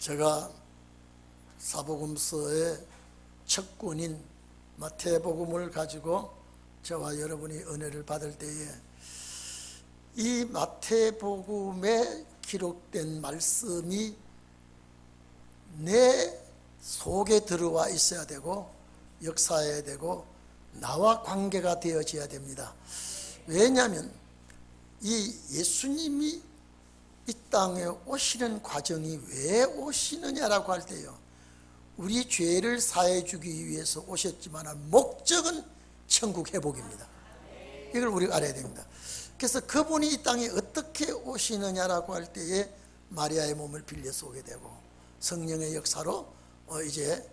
제가 사복음서의 첫 권인 마태복음을 가지고 저와 여러분이 은혜를 받을 때에 이 마태복음에 기록된 말씀이 내 속에 들어와 있어야 되고 역사해야 되고 나와 관계가 되어져야 됩니다. 왜냐하면 이 예수님이 이 땅에 오시는 과정이 왜 오시느냐라고 할 때요, 우리 죄를 사해 주기 위해서 오셨지만 목적은 천국 회복입니다. 이걸 우리가 알아야 됩니다. 그래서 그분이 이 땅에 어떻게 오시느냐라고 할 때에 마리아의 몸을 빌려서 오게 되고 성령의 역사로 이제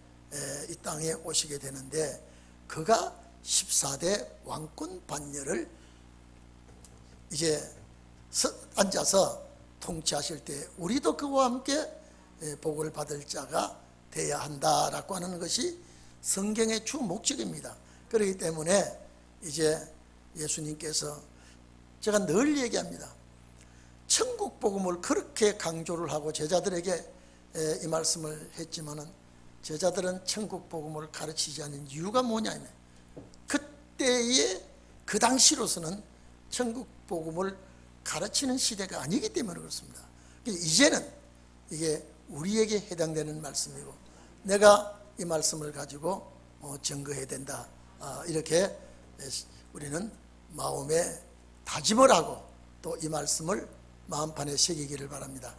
이 땅에 오시게 되는데, 그가 14대 왕권 반열을 이제 앉아서 통치하실 때 우리도 그와 함께 복을 받을 자가 되어야 한다라고 하는 것이 성경의 주 목적입니다. 그렇기 때문에 이제 예수님께서, 제가 늘 얘기합니다. 천국 복음을 그렇게 강조를 하고 제자들에게 이 말씀을 했지만은 제자들은 천국 복음을 가르치지 않는 이유가 뭐냐면, 그때의 그 당시로서는 천국 복음을 가르치는 시대가 아니기 때문에 그렇습니다. 이제는 이게 우리에게 해당되는 말씀이고 내가 이 말씀을 가지고 증거해야 된다, 이렇게 우리는 마음에 다짐을 하고 또 이 말씀을 마음판에 새기기를 바랍니다.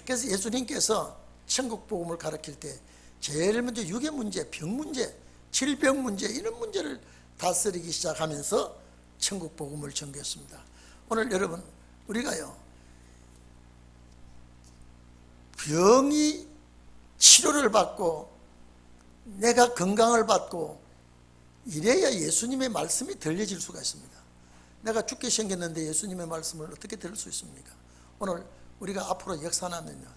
그래서 예수님께서 천국 복음을 가르칠 때 제일 먼저 육의 문제, 병 문제, 질병 문제, 이런 문제를 다스리기 시작하면서 천국 복음을 전개했습니다. 오늘 여러분, 우리가요, 병이 치료를 받고 내가 건강을 받고 이래야 예수님의 말씀이 들려질 수가 있습니다. 내가 죽게 생겼는데 예수님의 말씀을 어떻게 들을 수 있습니까? 오늘 우리가 앞으로 역사하면요,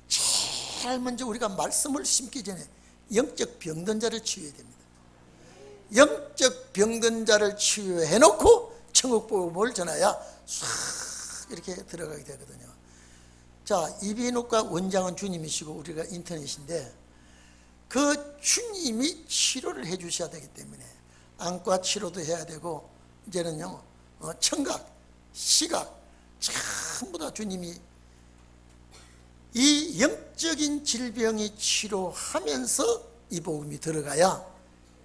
제일 먼저 우리가 말씀을 심기 전에 영적 병든 자를 치유해야 됩니다. 영적 병든 자를 치유해 놓고 천국 복음을 전해야 싹 이렇게 들어가게 되거든요. 자, 이비인후과 원장은 주님이시고 우리가 인터넷인데 그 주님이 치료를 해 주셔야 되기 때문에 안과 치료도 해야 되고 이제는요, 청각, 시각 전부 다 주님이 이 영적인 질병이 치료하면서 이 복음이 들어가야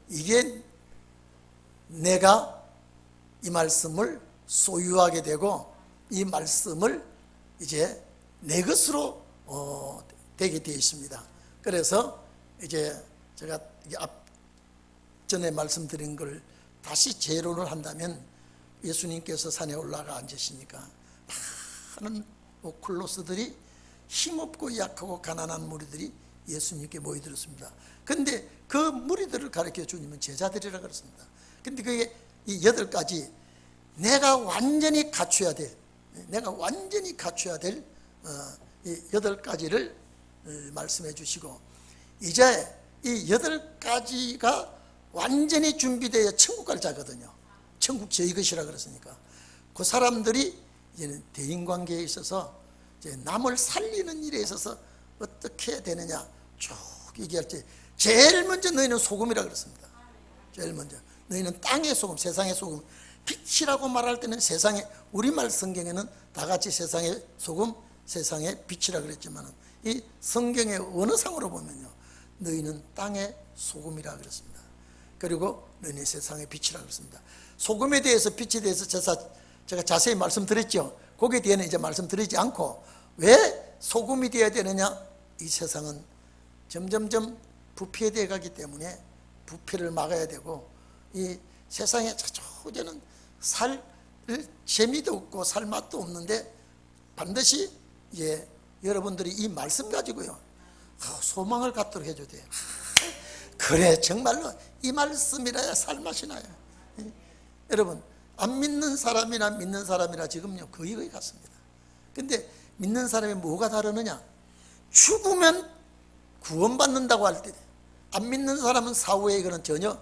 이게 내가 이 말씀을 소유하게 되고 이 말씀을 이제 내 것으로 되게 되어 있습니다. 그래서 이제 제가 앞전에 말씀드린 걸 다시 재론을 한다면, 예수님께서 산에 올라가 앉으시니까 많은 콜로스들이 힘없고 약하고 가난한 무리들이 예수님께 모여들었습니다. 그런데 그 무리들을 가르쳐 주님은 제자들이라 그랬습니다. 근데 그게 이 8가지 내가 완전히 갖춰야 될, 내가 완전히 갖춰야 될 이 8가지를 말씀해 주시고, 이제 이 8가지가 완전히 준비되어 천국 갈 자거든요. 천국 저희 것이라 그랬으니까 그 사람들이 이제는 대인관계에 있어서 이제 남을 살리는 일에 있어서 어떻게 되느냐 쭉 얘기할 때 제일 먼저 너희는 소금이라 그랬습니다. 제일 먼저 너희는 땅의 소금, 세상의 소금. 빛이라고 말할 때는 세상의, 우리말 성경에는 다 같이 세상의 소금, 세상의 빛이라 그랬지만 이 성경의 언어상으로 보면요, 너희는 땅의 소금이라 그랬습니다. 그리고 너희는 세상의 빛이라 그랬습니다. 소금에 대해서, 빛에 대해서 제가 자세히 말씀드렸죠. 거기에 대해서는 이제 말씀드리지 않고, 왜 소금이 되어야 되느냐, 이 세상은 점점점 부패되어 가기 때문에 부패를 막아야 되고, 이 세상에 이제는 살 재미도 없고 살 맛도 없는데 반드시 여러분들이 이 말씀 가지고요, 소망을 갖도록 해줘야 돼요. 그래, 정말로 이 말씀이라야 살맛이 나요. 여러분, 안 믿는 사람이나 믿는 사람이나 지금요 거의 같습니다. 근데 믿는 사람이 뭐가 다르느냐, 죽으면 구원받는다고 할 때, 안 믿는 사람은 사후에 이거는 전혀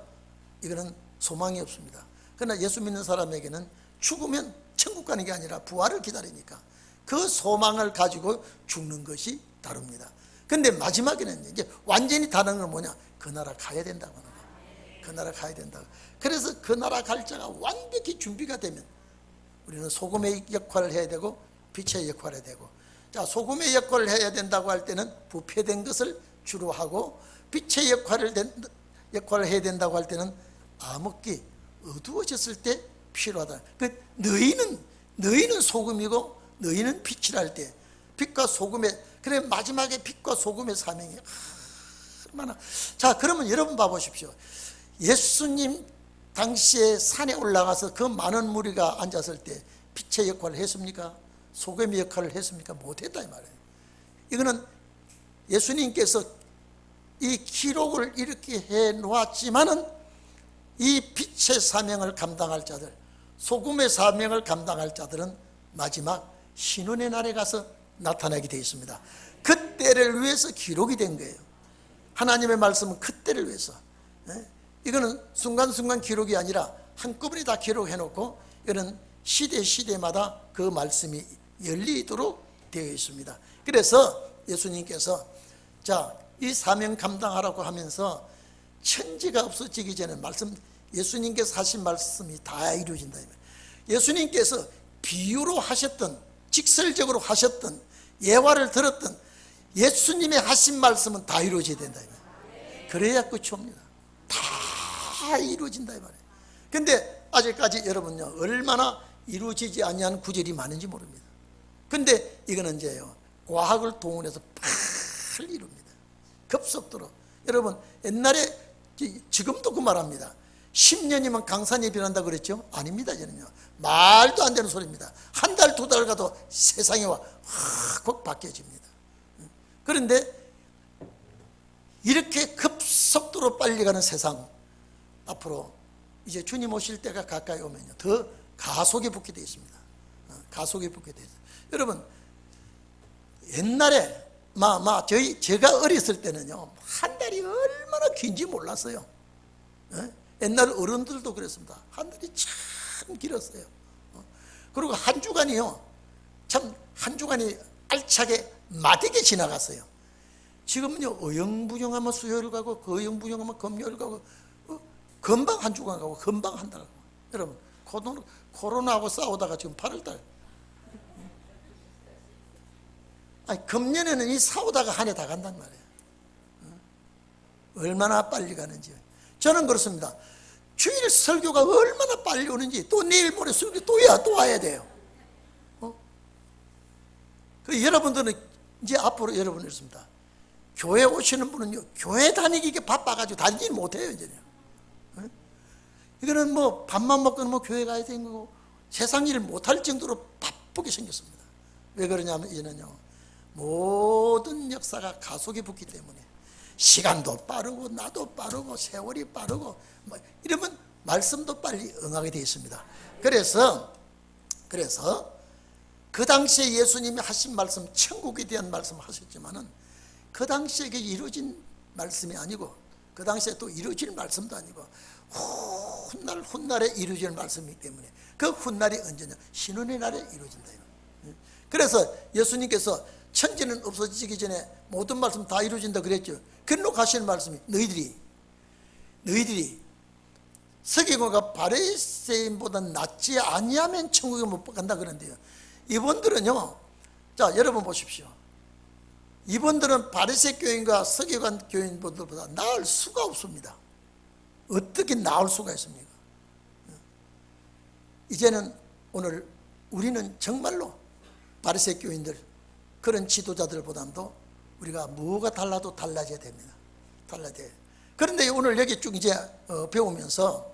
이거는 소망이 없습니다. 그러나 예수 믿는 사람에게는 죽으면 천국 가는 게 아니라 부활을 기다리니까 그 소망을 가지고 죽는 것이 다릅니다. 근데 마지막에는 이제 완전히 다른 건 뭐냐? 그 나라 가야 된다고 하는 거예요. 그 나라 가야 된다고. 그래서 그 나라 갈 자가 완벽히 준비가 되면 우리는 소금의 역할을 해야 되고 빛의 역할을 해야 되고, 자, 소금의 역할을 해야 된다고 할 때는 부패된 것을 주로 하고, 빛의 역할을 해야 된다고 할 때는 암흑기, 어두워졌을 때 필요하다. 그 너희는 소금이고 너희는 빛이라 할 때, 빛과 소금의, 그래 마지막에 빛과 소금의 사명이 얼마나. 자, 그러면 여러분 봐보십시오. 예수님 당시에 산에 올라가서 그 많은 무리가 앉았을 때 빛의 역할을 했습니까? 소금의 역할을 했습니까? 못했다 이 말이에요. 이거는 예수님께서 이 기록을 이렇게 해 놓았지만은 이 빛의 사명을 감당할 자들, 소금의 사명을 감당할 자들은 마지막 신혼의 날에 가서 나타나게 되어 있습니다. 그때를 위해서 기록이 된 거예요. 하나님의 말씀은 그때를 위해서. 이거는 순간순간 기록이 아니라 한꺼번에 다 기록해 놓고, 이거는 시대마다 그 말씀이 열리도록 되어 있습니다. 그래서 예수님께서 자, 이 사명 감당하라고 하면서 천지가 없어지기 전에 예수님께서 하신 말씀이 다 이루어진다. 예수님께서 비유로 하셨던, 직설적으로 하셨던, 예화를 들었던 예수님의 하신 말씀은 다 이루어져야 된다. 그래야 끝이 옵니다. 다 이루어진다 이 말이에요. 근데 아직까지 여러분요, 얼마나 이루어지지 아니한 구절이 많은지 모릅니다. 근데 이거는 이제요, 과학을 동원해서 빨리 이룹니다. 급속도로. 여러분, 옛날에, 지금도 그 말합니다. 10년이면 강산이 변한다 그랬죠? 아닙니다. 저는요, 말도 안 되는 소리입니다. 한 달, 두 달 가도 세상이 확 바뀌어집니다. 그런데 이렇게 급속도로 빨리 가는 세상, 앞으로 이제 주님 오실 때가 가까이 오면요, 더 가속이 붙게 되어 있습니다. 가속이 붙게 되어 있어요. 여러분, 옛날에 제가 어렸을 때는요, 한 달이 얼마나 긴지 몰랐어요. 옛날 어른들도 그랬습니다. 한 달이 참 길었어요. 그리고 한 주간이요, 참 한 주간이 알차게 마디게 지나갔어요. 지금은요, 어영부영하면 수요일 가고, 그 어영부영하면 금요일 가고, 금방 한 주간 가고, 금방 한 달 가고. 여러분, 코로나하고 싸우다가 지금 8월달. 아니, 금년에는 이 싸우다가 한 해 다 간단 말이에요. 얼마나 빨리 가는지. 저는 그렇습니다. 주일 설교가 얼마나 빨리 오는지, 또 내일 모레 설교 또 와야 돼요. 그 여러분들은 이제 앞으로 여러분 이렇습니다. 교회 오시는 분은요, 교회 다니기 바빠가지고 다니지 못해요, 이제는. 이거는 뭐 밥만 먹고는 뭐 교회 가야 되는 거고, 세상 일을 못할 정도로 바쁘게 생겼습니다. 왜 그러냐면 이제는요, 모든 역사가 가속이 붙기 때문에 시간도 빠르고 나도 빠르고 세월이 빠르고 뭐 이러면 말씀도 빨리 응하게 되어 있습니다. 그래서 그 당시에 예수님이 하신 말씀, 천국에 대한 말씀을 하셨지만은 그 당시에 이루어진 말씀이 아니고, 그 당시에 또 이루어질 말씀도 아니고, 훗날에 이루어질 말씀이기 때문에 그 훗날이 언제냐? 신혼의 날에 이루어진다. 그래서 예수님께서 천지는 없어지기 전에 모든 말씀 다 이루어진다 그랬죠. 그리고 하시는 말씀이 너희들이 서기관과 바리새인보다 낫지 아니하면 천국에 못 간다 그런데요. 이분들은요, 자, 여러분 보십시오. 이분들은 바리새 교인과 서기관 교인보다 나을 수가 없습니다. 어떻게 나을 수가 있습니까? 이제는 오늘 우리는 정말로 바리새 교인들, 그런 지도자들보다도 우리가 뭐가 달라도 달라져야 됩니다. 달라져야 돼요. 그런데 오늘 여기 쭉 이제 배우면서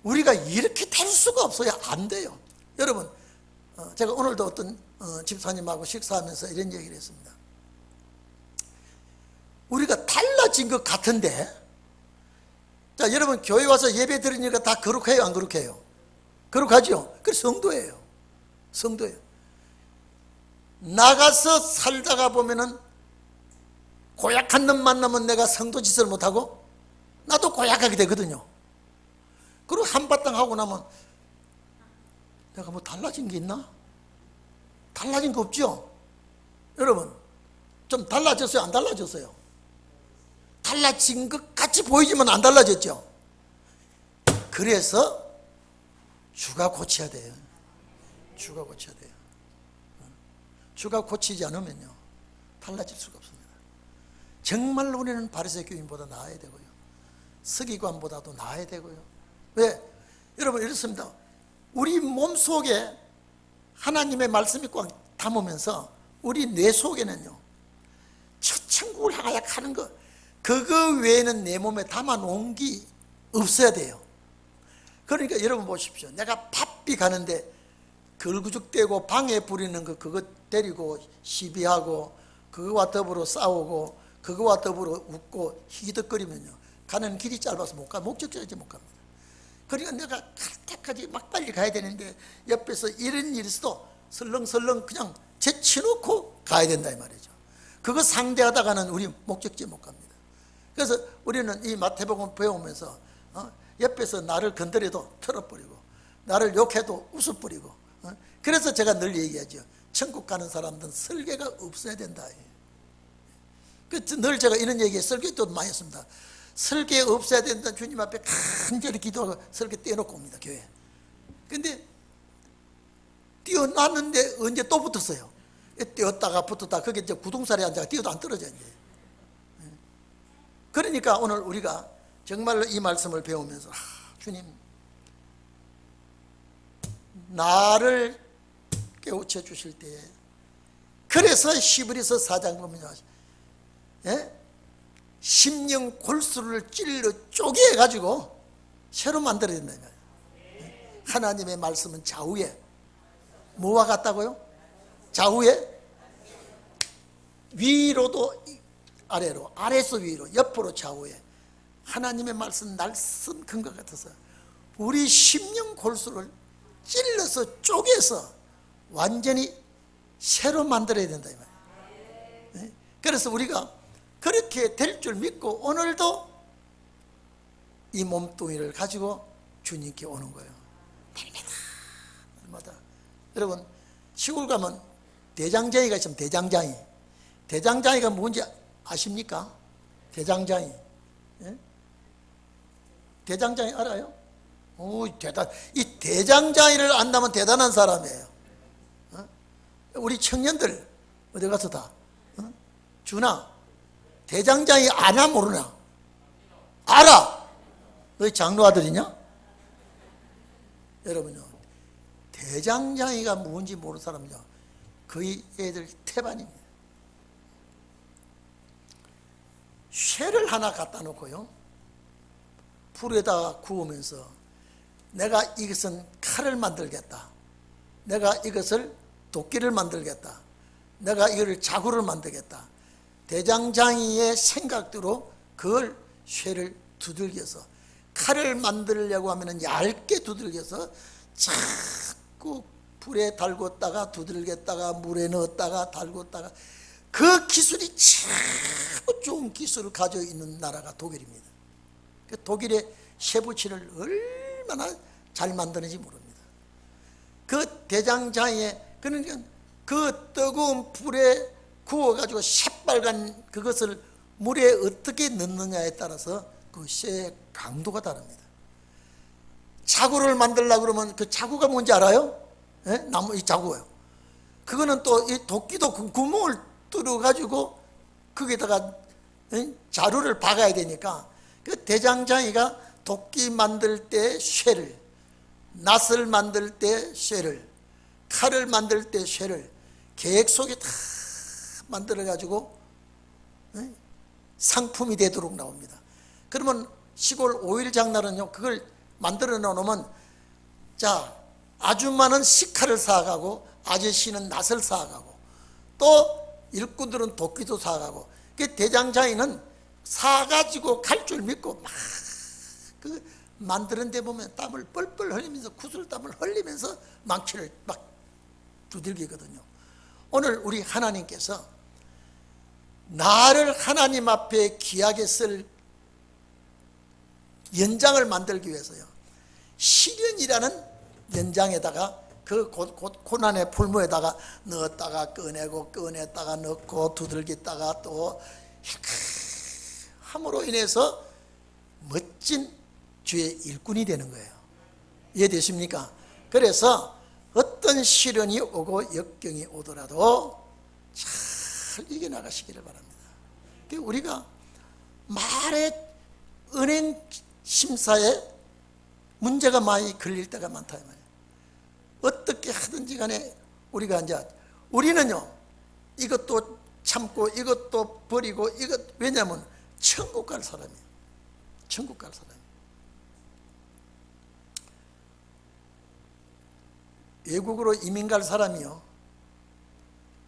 우리가 이렇게 될 수가 없어요. 안 돼요. 여러분, 제가 오늘도 어떤 집사님하고 식사하면서 이런 얘기를 했습니다. 우리가 달라진 것 같은데, 자, 여러분 교회 와서 예배 드리니까 다 거룩해요, 안 거룩해요? 거룩하죠? 그게 성도예요. 성도예요. 나가서 살다가 보면은 고약한 놈 만나면 내가 성도 짓을 못하고 나도 고약하게 되거든요. 그리고 한바탕 하고 나면 내가 뭐 달라진 게 있나? 달라진 거 없죠? 여러분, 좀 달라졌어요? 안 달라졌어요? 달라진 것 같이 보이지만 안 달라졌죠? 그래서 주가 고쳐야 돼요. 주가 고쳐야 돼요. 주가 고치지 않으면요 달라질 수가 없습니다. 정말 우리는 바리새 교인보다 나아야 되고요, 서기관보다도 나아야 되고요. 왜? 여러분 이렇습니다. 우리 몸속에 하나님의 말씀이 꽉 담으면서 우리 뇌 속에는요 첫 천국을 향하여 가는 거, 그거 외에는 내 몸에 담아놓은 게 없어야 돼요. 그러니까 여러분 보십시오. 내가 바삐 가는데 걸구죽대고 방해 부리는 거, 그거 데리고 시비하고 그거와 더불어 싸우고 그거와 더불어 웃고 희덕거리면요 가는 길이 짧아서 못 가, 목적지까지 못 갑니다. 그러니까 내가 갈 때까지 막 빨리 가야 되는데 옆에서 이런 일이 있어도 설렁설렁 그냥 제쳐놓고 가야 된다 이 말이죠. 그거 상대하다가는 우리 목적지에 못 갑니다. 그래서 우리는 이 마태복음 배우면서 옆에서 나를 건드려도 털어버리고 나를 욕해도 웃어버리고, 그래서 제가 늘 얘기하죠. 천국 가는 사람들은 설계가 없어야 된다. 늘 제가 이런 얘기에 설계 도 많이 했습니다. 설계 없어야 된다. 주님 앞에 간절히 기도하고 설계 떼어놓고 옵니다, 교회. 근데 뛰어났는데 언제 또 붙었어요. 뛰었다가 붙었다. 그게 이제 구동살에 앉아가 뛰어도 안 떨어져 이제. 그러니까 오늘 우리가 정말로 이 말씀을 배우면서 주님 나를 깨우쳐 주실 때에, 그래서 히브리서 4장 보면요, 심령 골수를 찔러 쪼개 가지고 새로 만들어야 된다. 하나님의 말씀은 좌우에 뭐와 같다고요? 좌우에 위로도 아래로, 아래서 위로, 옆으로 좌우에 하나님의 말씀 날씬 큰 것 같아서 우리 심령 골수를 찔러서 쪼개서 완전히 새로 만들어야 된다 이 말이에요. 그래서 우리가 그렇게 될 줄 믿고 오늘도 이 몸뚱이를 가지고 주님께 오는 거예요. 날마다. 여러분 시골 가면 대장장이가 있으면 대장장이가 뭔지 아십니까? 대장장이. 대장장이 알아요? 오, 대단. 이 대장장이를 안다면 대단한 사람이에요. 우리 청년들 어디 가서 다 준아 대장장이 아냐 모르냐? 알아. 너희 장로 아들이냐? 여러분요 대장장이가 뭔지 모르는 사람은요 거의 애들 태반입니다. 쇠를 하나 갖다 놓고요 불에다가 구우면서 내가 이것은 칼을 만들겠다, 내가 이것을 도끼를 만들겠다, 내가 이걸 자구를 만들겠다, 대장장이의 생각대로 그걸 쇠를 두들겨서 칼을 만들려고 하면 얇게 두들겨서 자꾸 불에 달궜다가 두들겼다가 물에 넣었다가 달궜다가, 그 기술이 참 좋은 기술을 가지고 있는 나라가 독일입니다. 그 독일의 쇠붙이를 얼마나 잘 만드는지 모릅니다. 그 대장장이에, 그러니까 그 뜨거운 불에 구워가지고 새빨간 그것을 물에 어떻게 넣느냐에 따라서 그 쇠의 강도가 다릅니다. 자구를 만들려고 그러면 그 자구가 뭔지 알아요? 나무 이 자구예요. 그거는 또 이 도끼도 구멍을 뚫어가지고 거기다가 자루를 박아야 되니까 그 대장장이가 도끼 만들 때 쇠를, 낫을 만들 때 쇠를, 칼을 만들 때 쇠를 계획 속에 다 만들어가지고 상품이 되도록 나옵니다. 그러면 시골 오일 장날은요 그걸 만들어 놓으면 자 아줌마는 식칼을 사가고 아저씨는 낫을 사가고 또 일꾼들은 도끼도 사가고, 그 대장장이는 사가지고 갈 줄 믿고 막 그 만드는 데 보면 땀을 뻘뻘 흘리면서 구슬땀을 흘리면서 망치를 막 두들기거든요. 오늘 우리 하나님께서 나를 하나님 앞에 귀하게 쓸 연장을 만들기 위해서요 시련이라는 연장에다가 그 고난의 풀무에다가 넣었다가 꺼냈다가 넣고 두들겼다가 또 함으로 인해서 멋진 주의 일꾼이 되는 거예요. 이해되십니까? 그래서 어떤 시련이 오고 역경이 오더라도 잘 이겨나가시기를 바랍니다. 우리가 말의 은행 심사에 문제가 많이 걸릴 때가 많다 이 말이에요. 어떻게 하든지 간에 우리는요 이것도 참고 이것도 버리고 왜냐하면 천국 갈 사람이에요. 천국 갈 사람. 외국으로 이민 갈 사람이요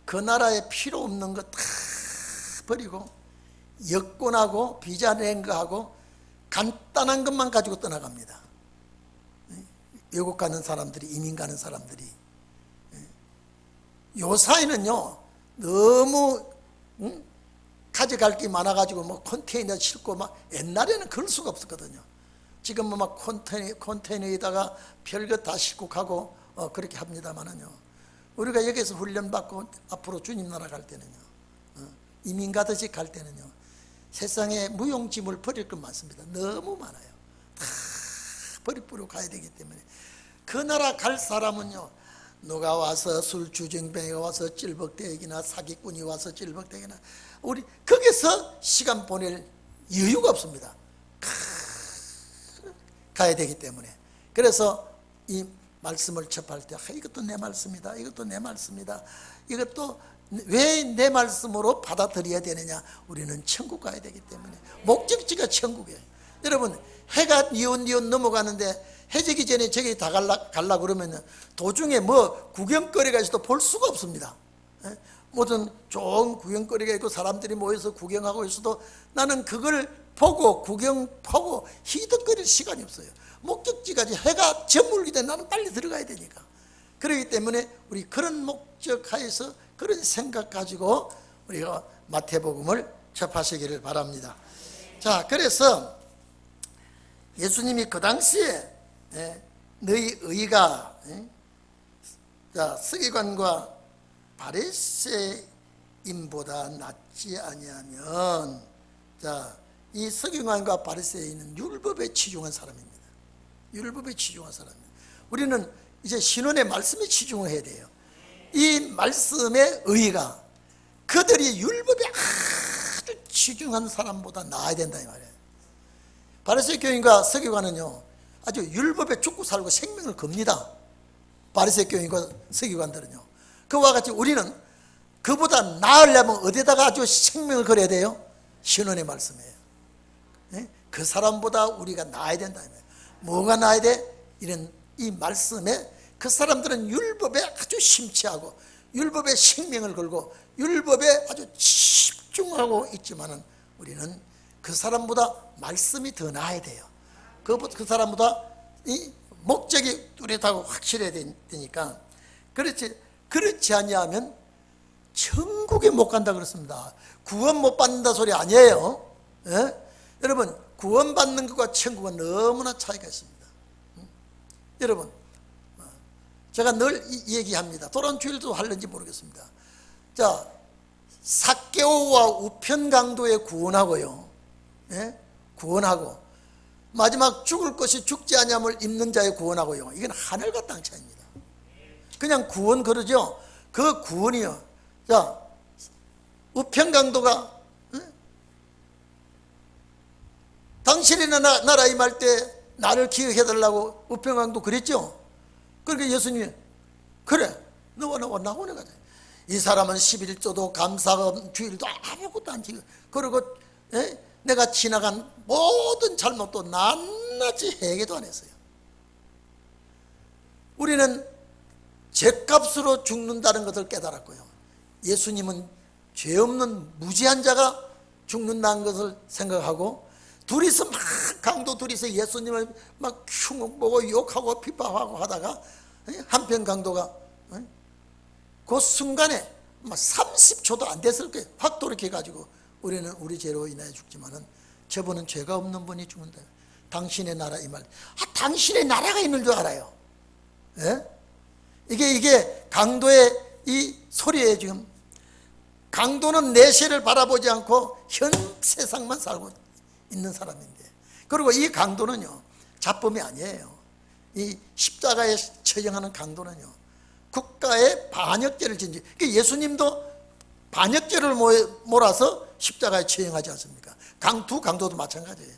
그 나라에 필요 없는 거 다 버리고 여권하고 비자 낸 거하고 간단한 것만 가지고 떠나갑니다. 외국 가는 사람들이, 이민 가는 사람들이. 요 사이는요 너무 가져갈 게 많아가지고 뭐 컨테이너 싣고 막 옛날에는 그럴 수가 없었거든요. 지금은 막 컨테이너에다가 별것 다 싣고 가고 그렇게 합니다만은요. 우리가 여기서 훈련받고 앞으로 주님 나라 갈 때는요, 이민 가듯이 갈 때는요, 세상에 무용지물 버릴 것 많습니다. 너무 많아요. 다 버리고 가야 되기 때문에 그 나라 갈 사람은요, 누가 와서 술주정뱅이가 와서 찔벅대기나 사기꾼이 와서 찔벅대기나 우리 거기서 시간 보낼 여유가 없습니다. 가야 되기 때문에. 그래서 이 말씀을 접할 때 이것도 내 말씀이다, 이것도 내 말씀이다, 이것도 왜 내 말씀으로 받아들여야 되느냐, 우리는 천국 가야 되기 때문에. 목적지가 천국이에요. 여러분, 해가 니온니온 넘어가는데 해 지기 전에 저기 다 갈라 그러면 도중에 뭐 구경거리가 있어도 볼 수가 없습니다. 무슨 좋은 구경거리가 있고 사람들이 모여서 구경하고 있어도 나는 그걸 보고 구경하고 히덕거릴 시간이 없어요. 목적지까지 해가 저물기 전에 나는 빨리 들어가야 되니까. 그렇기 때문에 우리 그런 목적하에서 그런 생각 가지고 우리가 마태복음을 접하시기를 바랍니다. 자, 그래서 예수님이 그 당시에 너희 의가 서기관과 바리새인보다 낫지 아니하면, 자, 이 서기관과 바리새인은 율법에 치중한 사람입니다. 율법에 치중한 사람입니다. 우리는 이제 신원의 말씀에 치중을 해야 돼요. 이 말씀의 의가 그들이 율법에 아주 치중한 사람보다 나아야 된다 이 말이에요. 바리새 교인과 서기관은요 아주 율법에 죽고 살고 생명을 겁니다. 바리새 교인과 서기관들은요. 그와 같이 우리는 그보다 나으려면 어디다가 아주 생명을 걸어야 돼요? 신원의 말씀이에요. 그 사람보다 우리가 나아야 된다. 뭐가 나아야 돼? 이런 이 말씀에 그 사람들은 율법에 아주 심취하고 율법에 생명을 걸고 율법에 아주 집중하고 있지만은 우리는 그 사람보다 말씀이 더 나아야 돼요. 그 사람보다 이 목적이 뚜렷하고 확실해야 되니까. 그렇지 아니하면 천국에 못 간다 그랬습니다. 구원 못 받는다 소리 아니에요. 여러분, 구원받는 것과 천국은 너무나 차이가 있습니다. 여러분, 제가 늘 얘기합니다. 돌아온 주일도 할는지 모르겠습니다. 자, 삭개오와 우편강도의 구원하고요, 구원하고 마지막 죽을 것이 죽지 아니함을 입는 자의 구원하고요, 이건 하늘과 땅 차이입니다. 그냥 구원 그러죠. 그 구원이요. 자, 우편강도가 당신의 나라 임할 때 나를 기억해달라고 우편강도 그랬죠. 그러니까 예수님이 그래, 너와 나오네 가자. 이 사람은 11조도 감사금 주일도 아무것도 안 지켜. 그리고 내가 지나간 모든 잘못도 낱낱이 회개도 안 했어요. 우리는 죄값으로 죽는다는 것을 깨달았고요, 예수님은 죄 없는 무지한 자가 죽는다는 것을 생각하고 둘이서 막 강도 둘이서 예수님을 막 흉 보고 욕하고 비방하고 하다가 한편 강도가 그 순간에 막 30초도 안 됐을 거예요. 확 돌이켜가지고 우리는 우리 죄로 인하여 죽지만은 저분은 죄가 없는 분이 죽는다. 당신의 나라 이 말. 당신의 나라가 있는 줄 알아요. 이게 강도의 이 소리에 지금 강도는 내세를 바라보지 않고 현 세상만 살고 있는 사람인데, 그리고 이 강도는요 잡범이 아니에요. 이 십자가에 처형하는 강도는요 국가의 반역죄를 진지. 그러니까 예수님도 반역죄를 몰아서 십자가에 처형하지 않습니까? 두 강도도 마찬가지예요.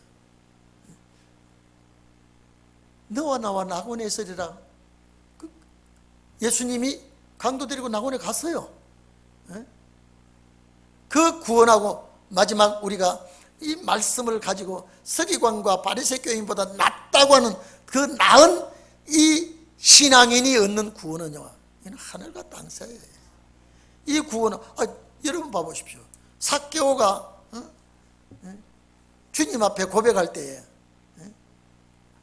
너와 나와 낙원에 있으리라. 예수님이 강도 데리고 낙원에 갔어요. 그 구원하고 마지막 우리가 이 말씀을 가지고 서기관과 바리새교인보다 낫다고 하는 그 나은 이 신앙인이 얻는 구원은요, 이는 하늘과 땅 사이예요. 이 구원은 여러분 봐보십시오. 삭개오가 주님 앞에 고백할 때에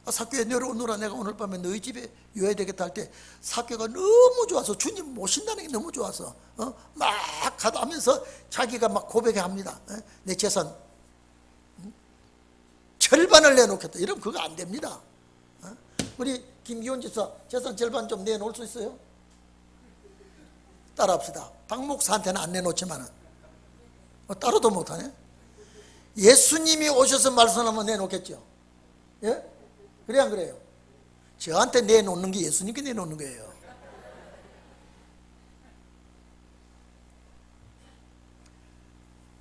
삭개오야 내려오너라, 내가 오늘 밤에 너희 집에 요해야 되겠다 할 때 삭개오가 너무 좋아서, 주님 모신다는 게 너무 좋아서 막 하면서 자기가 막 고백합니다. 내 재산 절반을 내놓겠다. 이러면 그거 안 됩니다. 우리 김기훈 지사 재산 절반 좀 내놓을 수 있어요? 따라합시다. 박 목사한테는 안 내놓지만은 따로도 못하네. 예수님이 오셔서 말씀하면 내놓겠죠. 예? 그래 안 그래요? 저한테 내놓는 게 예수님께 내놓는 거예요.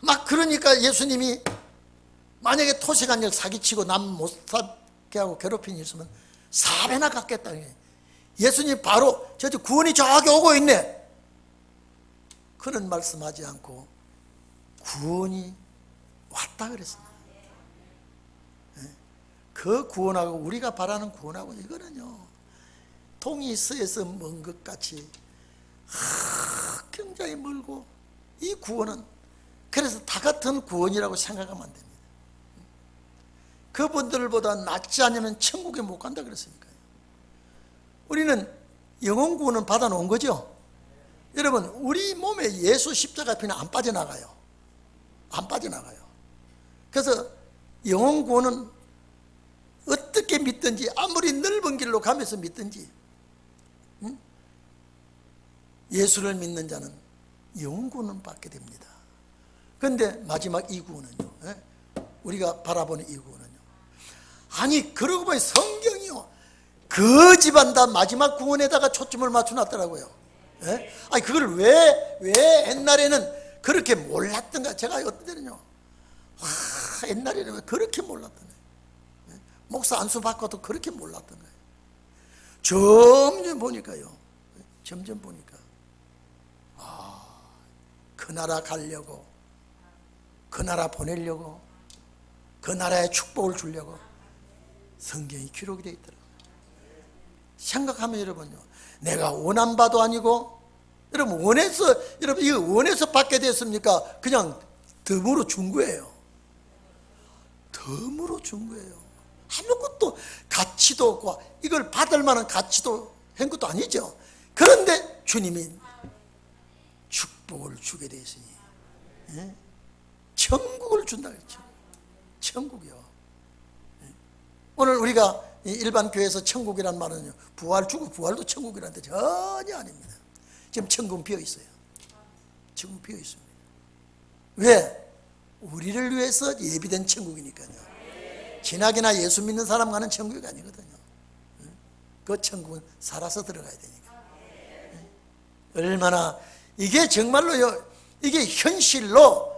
막 그러니까 예수님이 만약에 토시간일 사기치고 남 못 살게 하고 괴롭힌 일 있으면 4배나 갚겠다. 예수님 바로 저기 구원이 저기 오고 있네. 그런 말씀하지 않고 구원이 왔다 그랬습니다. 그 구원하고 우리가 바라는 구원하고 이거는요 동이 서에서 먼 것 같이 굉장히 멀고, 이 구원은 그래서 다 같은 구원이라고 생각하면 안 됩니다. 그분들보다 낫지 않으면 천국에 못 간다 그랬으니까요. 우리는 영혼 구원은 받아놓은 거죠. 여러분, 우리 몸에 예수 십자가 피는 안 빠져나가요. 안 빠져나가요. 그래서 영혼 구원은 어떻게 믿든지, 아무리 넓은 길로 가면서 믿든지, 예수를 믿는 자는 영혼 구원은 받게 됩니다. 그런데 마지막 이 구원은요, 우리가 바라보는 이 구원은요, 아니 그러고 보니 성경이요 그 집안 다 마지막 구원에다가 초점을 맞춰놨더라고요. 아니 그걸 왜 옛날에는 그렇게 몰랐던가. 제가 어떤 때는요, 옛날에는 왜 그렇게 몰랐던가. 목사 안수 받고도 그렇게 몰랐던 거예요. 점점 보니까요, 그 나라 가려고, 그 나라 보내려고, 그 나라에 축복을 주려고 성경이 기록이 되어 있더라고요. 생각하면 여러분요, 내가 원한 바도 아니고, 여러분 여러분 이거 원해서 받게 됐습니까? 그냥 덤으로 준 거예요. 덤으로 준 거예요. 아무것도 가치도 없고 이걸 받을 만한 가치도 한 것도 아니죠. 그런데 주님이 축복을 주게 되었으니 천국을 준다 그랬죠. 천국이요. 오늘 우리가 일반 교회에서 천국이란 말은요, 부활 주고 부활도 천국이라는데 전혀 아닙니다. 지금 천국은 비어 있어요. 천국 비어 있습니다. 왜? 우리를 위해서 예비된 천국이니까요. 진학이나 예수 믿는 사람 가는 천국이 아니거든요. 그 천국은 살아서 들어가야 되니까. 얼마나 이게 정말로요, 이게 현실로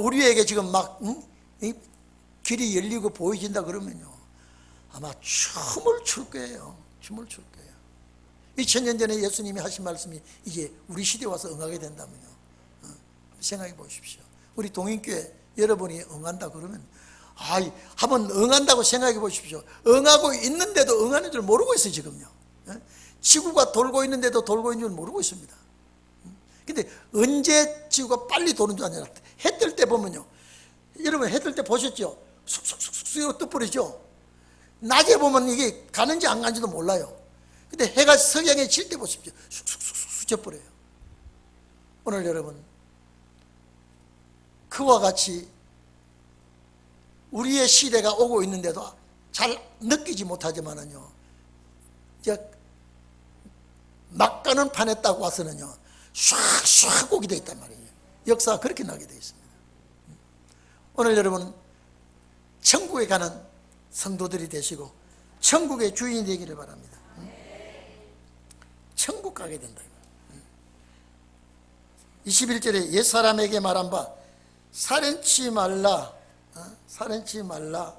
우리에게 지금 막 길이 열리고 보여진다 그러면요, 아마 춤을 출 거예요. 춤을 출 거예요. 2000년 전에 예수님이 하신 말씀이 이게 우리 시대에 와서 응하게 된다면요, 생각해 보십시오. 우리 동인교회 여러분이 응한다 그러면, 한번 응한다고 생각해 보십시오. 응하고 있는데도 응하는 줄 모르고 있어요, 지금요. 지구가 돌고 있는데도 돌고 있는 줄 모르고 있습니다. 근데 언제 지구가 빨리 도는 줄 아냐? 해 뜰 때 보면요, 여러분 해 뜰 때 보셨죠? 쑥쑥쑥쑥 떠버리죠. 낮에 보면 이게 가는지 안 가는지도 몰라요. 근데 해가 석양에 질 때 보십시오. 쑥쑥쑥쑥 져버려요. 오늘 여러분, 그와 같이 우리의 시대가 오고 있는데도 잘 느끼지 못하지만은요, 막가는 판에 딱 와서는요 샥샥 오게 돼 있단 말이에요. 역사가 그렇게 나게 돼 있습니다. 오늘 여러분 천국에 가는 성도들이 되시고 천국의 주인이 되기를 바랍니다. 천국 가게 된다. 21절에 옛사람에게 말한 바 살인치 말라, 살인치 말라.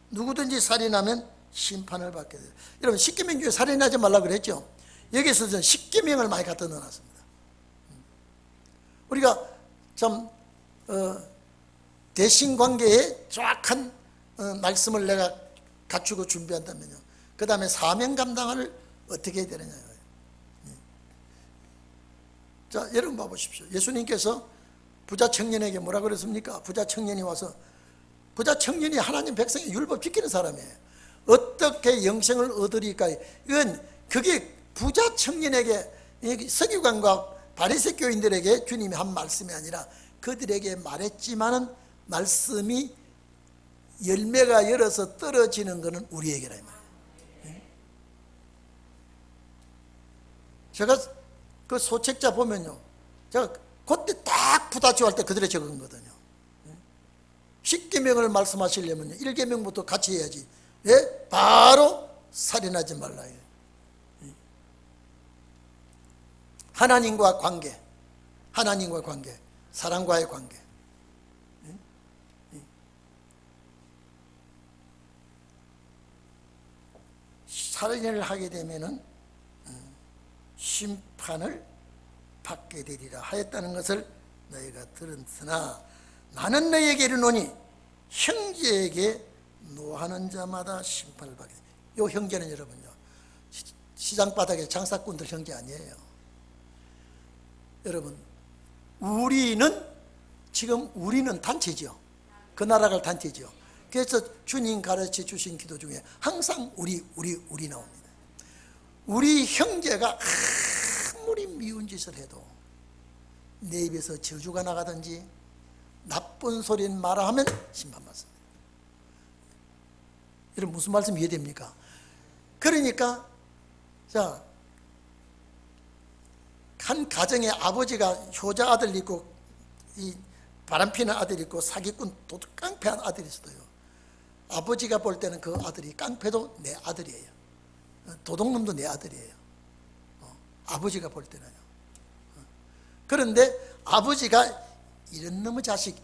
누구든지 살인하면 심판을 받게 돼요. 여러분 십계명 중에 살인하지 말라 그랬죠. 여기서 전 십계명을 많이 갖다 넣어놨습니다. 우리가 참 대신관계에 정확한 말씀을 내가 갖추고 준비한다면요, 그 다음에 사명 감당을 어떻게 해야 되느냐. 자, 여러분 봐보십시오. 예수님께서 부자 청년에게 뭐라 그랬습니까? 부자 청년이 와서, 부자 청년이 하나님 백성의 율법 지키는 사람이에요. 어떻게 영생을 얻으리까? 이건 그게 부자 청년에게, 서기관과 바리새 교인들에게 주님이 한 말씀이 아니라 그들에게 말했지만은 말씀이 열매가 열어서 떨어지는 것은 우리에게라 이 말이에요. 제가 그 소책자 보면요, 제가 그때 딱 부다치고 할 때 그들에 적은 거거든요. 10계명을 말씀하시려면 1계명부터 같이 해야지. 왜? 바로 살인하지 말라. 하나님과 관계, 하나님과 관계, 사랑과의 관계. 살인을 하게 되면은 심판을 받게 되리라 하였다는 것을 너희가 들었으나 나는 너희에게 이르노니 형제에게 노하는 자마다 심판을 받게 돼. 요 형제는 여러분요, 시장바닥에 장사꾼들 형제 아니에요. 여러분 우리는 단체죠. 그 나라가 단체죠. 그래서 주님 가르쳐 주신 기도 중에 항상 우리 나옵니다. 우리 형제가 아무리 미운 짓을 해도 내 입에서 저주가 나가든지 나쁜 소리는 말아 하면 심판받습니다. 여러분 무슨 말씀 이해됩니까? 그러니까 자, 한 가정에 아버지가 효자 아들 있고 이 바람피는 아들 있고 사기꾼 깡패한 아들이 있어요. 아버지가 볼 때는 그 아들이, 깡패도 내 아들이에요. 도둑놈도 내 아들이에요. 아버지가 볼 때는요. 그런데 아버지가 이런 놈의 자식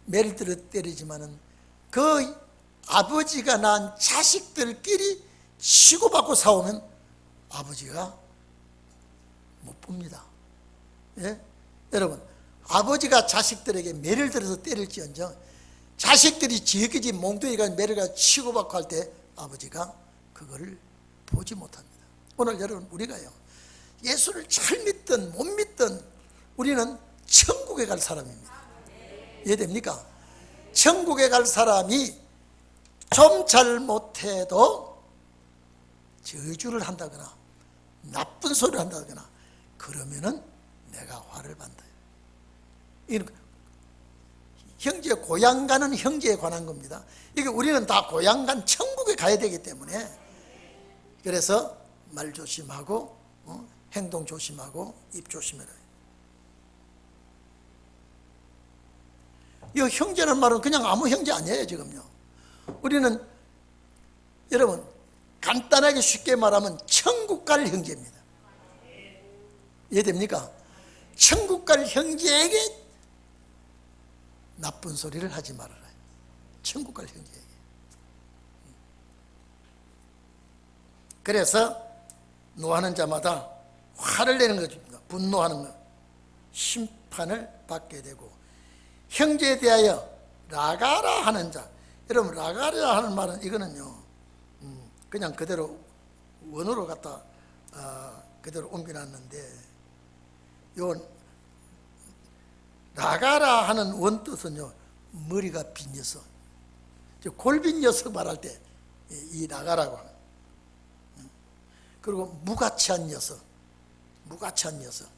매를 들어 때리지만은 그 아버지가 낳은 자식들끼리 치고받고 싸우면 아버지가 못 봅니다. 예? 여러분 아버지가 자식들에게 매를 들어서 때릴지언정 자식들이 지역이지 몽둥이가 매를 치고받고 할 때 아버지가 그거를 보지 못합니다. 오늘 여러분 우리가요, 예수를 잘 믿든 못 믿든 우리는 천국에 갈 사람입니다. 이해됩니까? 천국에 갈 사람이 좀 잘못해도 저주를 한다거나 나쁜 소리를 한다거나 그러면은 내가 화를 받는다. 형제 고향 가는 형제에 관한 겁니다. 이게 우리는 다 고향 간 천국에 가야 되기 때문에, 그래서 말 조심하고 행동 조심하고 입 조심해라. 이 형제는 말은 그냥 아무 형제 아니에요. 지금요 우리는 여러분 간단하게 쉽게 말하면 천국 갈 형제입니다. 이해됩니까? 천국 갈 형제에게 나쁜 소리를 하지 말아라. 천국 갈 형제에게. 그래서 노하는 자마다 화를 내는 것입니다. 분노하는 것, 심판을 받게 되고, 형제에 대하여 라가라 하는 자. 여러분 라가라 하는 말은 이거는요 그냥 그대로 원어로 갖다 그대로 옮겨놨는데, 요 라가라 하는 원뜻은요 머리가 빈 녀석, 골빈 녀석 말할 때 이 라가라고 하는. 그리고 무가치한 녀석, 무가치한 녀석.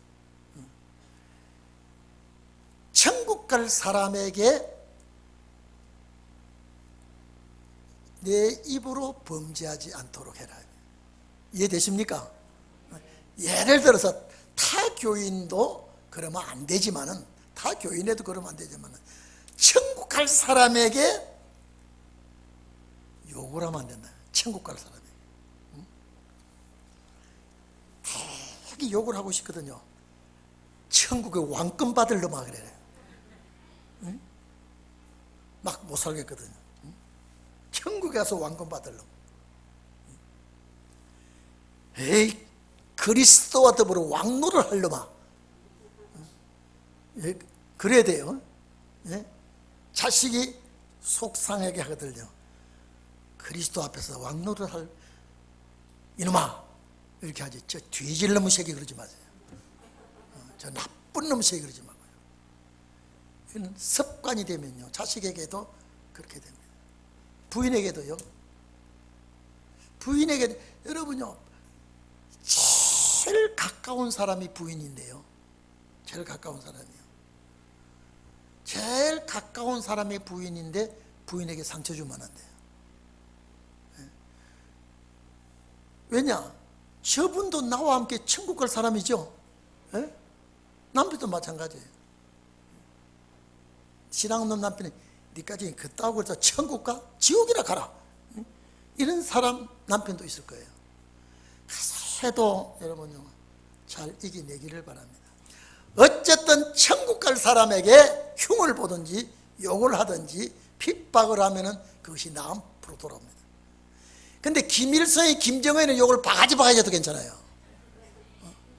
천국 갈 사람에게 내 입으로 범죄하지 않도록 해라. 이해되십니까? 예를 들어서 타 교인도 그러면 안 되지만은, 타 교인에도 그러면 안 되지만은, 천국 갈 사람에게 욕을 하면 안 된다. 천국 갈 사람에게. 되게 욕을 하고 싶거든요. 천국에 왕권 받으려 막 그래. 막 못 살겠거든요. 천국에 가서 왕권 받으려. 에이, 그리스도와 더불어 왕노를 하려 막. 그래야 돼요. 자식이 속상하게 하거든요. 그리스도 앞에서 왕노를 할 이놈아 이렇게 하지. 저 뒤질 놈의 새끼 그러지 마세요. 저 나쁜 놈의 새끼 그러지 마고요. 이건 습관이 되면요, 자식에게도 그렇게 됩니다. 부인에게도요. 부인에게, 여러분요, 제일 가까운 사람이 부인인데요. 제일 가까운 사람이요. 제일 가까운 사람이 부인인데 부인에게 상처 주면 안 돼요. 왜냐? 저분도 나와 함께 천국 갈 사람이죠. 남편도 마찬가지예요. 신앙 없는 남편이 니까지 그따고 그래서 천국 가? 지옥이나 가라. 이런 사람 남편도 있을 거예요. 해도 여러분요, 잘 이겨내기를 바랍니다. 어쨌든 천국 갈 사람에게 흉을 보든지 욕을 하든지 핍박을 하면은 그것이 나 앞으로 돌아옵니다. 근데 김일성이 김정은의 욕을 바가지 해도 괜찮아요.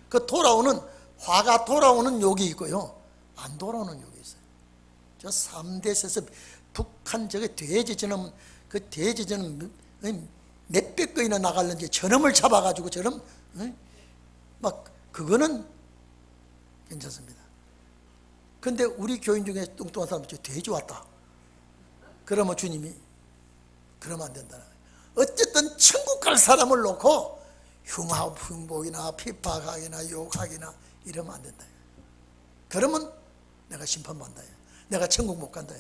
그 돌아오는, 화가 돌아오는 욕이 있고요, 안 돌아오는 욕이 있어요. 저 3대 세서 북한 저게 대지전은, 그 대지전은 몇백 건이나 나갈는지 저놈을 잡아가지고 저놈 막 그거는 괜찮습니다. 근데 우리 교인 중에 뚱뚱한 사람 돼지 왔다 그러면 주님이 그러면 안 된다는 거예요. 어쨌든 천국 갈 사람을 놓고 흉복이나 핍박하기나 욕하기나 이러면 안 된다. 그러면 내가 심판받는다. 내가 천국 못 간다.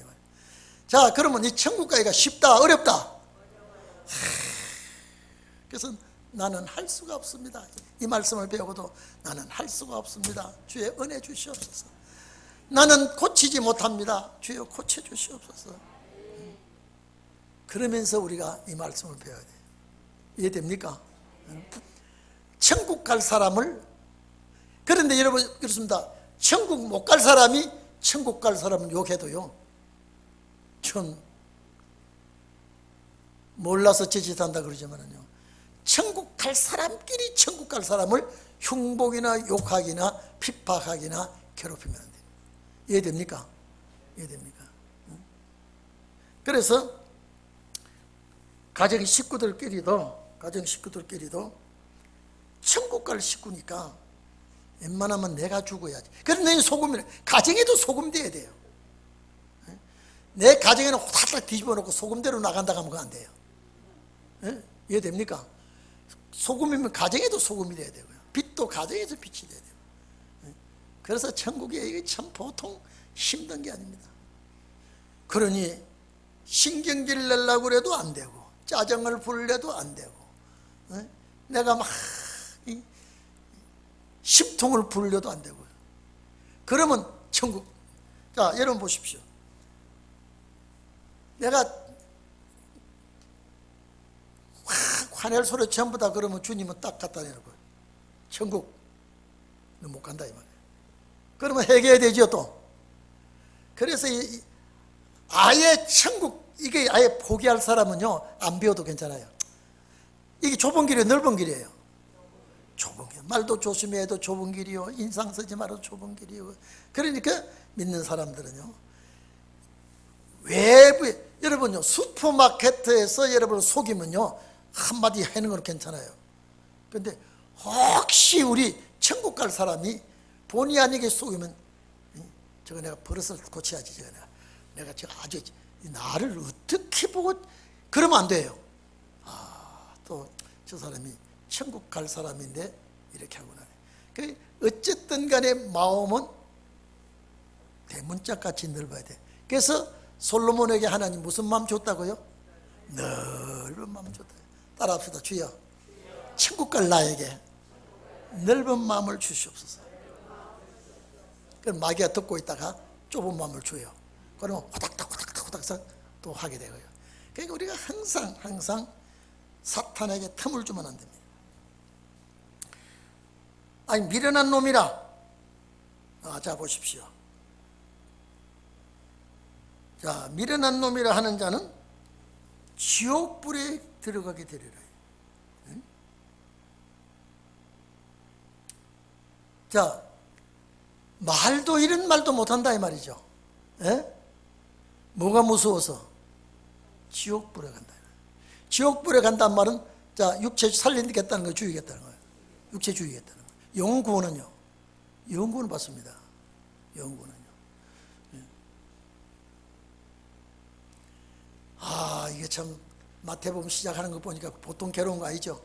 자, 그러면 이 천국 가기가 쉽다 어렵다? 그래서 나는 할 수가 없습니다. 이 말씀을 배우고도 나는 할 수가 없습니다. 주의 은혜 주시옵소서. 나는 고치지 못합니다. 주여 고쳐 주시옵소서. 그러면서 우리가 이 말씀을 배워야 돼요. 이해됩니까? 천국 갈 사람을, 그런데 여러분 그렇습니다. 천국 못 갈 사람이 천국 갈 사람을 욕해도요, 전 몰라서 저짓한다 그러지만은요, 천국 갈 사람끼리 천국 갈 사람을 흉복이나 욕하기나 핍박하기나 괴롭히면 안 돼요. 이해됩니까? 이해됩니까? 그래서 가정 식구들끼리도 천국 갈 식구니까 웬만하면 내가 죽어야지. 그런데 소금이, 가정에도 소금 돼야 돼요. 내 가정에는 호닥닥 뒤집어 놓고 소금대로 나간다 하면 그거 안 돼요. 이해됩니까? 소금이면 가정에도 소금이 돼야 되고요, 빛도 가정에서 빛이 돼야 돼요. 그래서 천국이 이게 참 보통 힘든 게 아닙니다. 그러니 신경질 내려고 해도 안 되고, 짜증을 부르려도 안 되고, 내가 막 십통을 부르려도 안 되고요. 그러면 천국, 자 여러분 보십시오. 내가 화낼 소리 전부 다 그러면 주님은 딱 갖다 내놓고 천국 너 못 간다 이 말이에요. 그러면 해결해야 되죠 또. 그래서 아예 천국, 이게 아예 포기할 사람은요 안 배워도 괜찮아요. 이게 좁은 길이에요 넓은 길이에요? 좁은 길. 말도 조심해야 해도 좁은 길이요, 인상 쓰지 말아도 좁은 길이요. 그러니까 믿는 사람들은요, 외부에, 여러분요 슈퍼마켓에서 여러분을 속이면요 한마디 하는 건 괜찮아요. 근데 혹시 우리 천국 갈 사람이 본의 아니게 속이면 저거 내가 버릇을 고쳐야지. 저거 내가 저 아주 나를 어떻게 보고 그러면 안 돼요. 또 저 사람이 천국 갈 사람인데 이렇게 하고 나네. 어쨌든 간에 마음은 대문짝같이 넓어야 돼. 그래서 솔로몬에게 하나님 무슨 마음 줬다고요? 넓은 마음 줬다. 따라합시다. 주여 천국 갈 나에게 넓은 마음을 주시옵소서. 그럼 마귀가 듣고 있다가 좁은 마음을 줘요. 그러면 호닥닥 또 하게 되고요. 그러니까 우리가 항상 사탄에게 틈을 주면 안 됩니다. 아니, 미련한 놈이라. 자, 보십시오. 자, 미련한 놈이라 하는 자는 지옥불에 들어가게 되리라. 응? 자, 이런 말도 못한다 이 말이죠. 에? 뭐가 무서워서? 지옥불에 간다. 지옥불에 간다는 말은, 자, 육체 살리겠다는 거, 죽이겠다는 거예요. 육체 죽이겠다는 거예요. 영혼 구원은요? 영혼 구원은 받습니다. 영혼 구원은요. 이게 참 마태복음 시작하는 거 보니까 보통 괴로운 거 아니죠?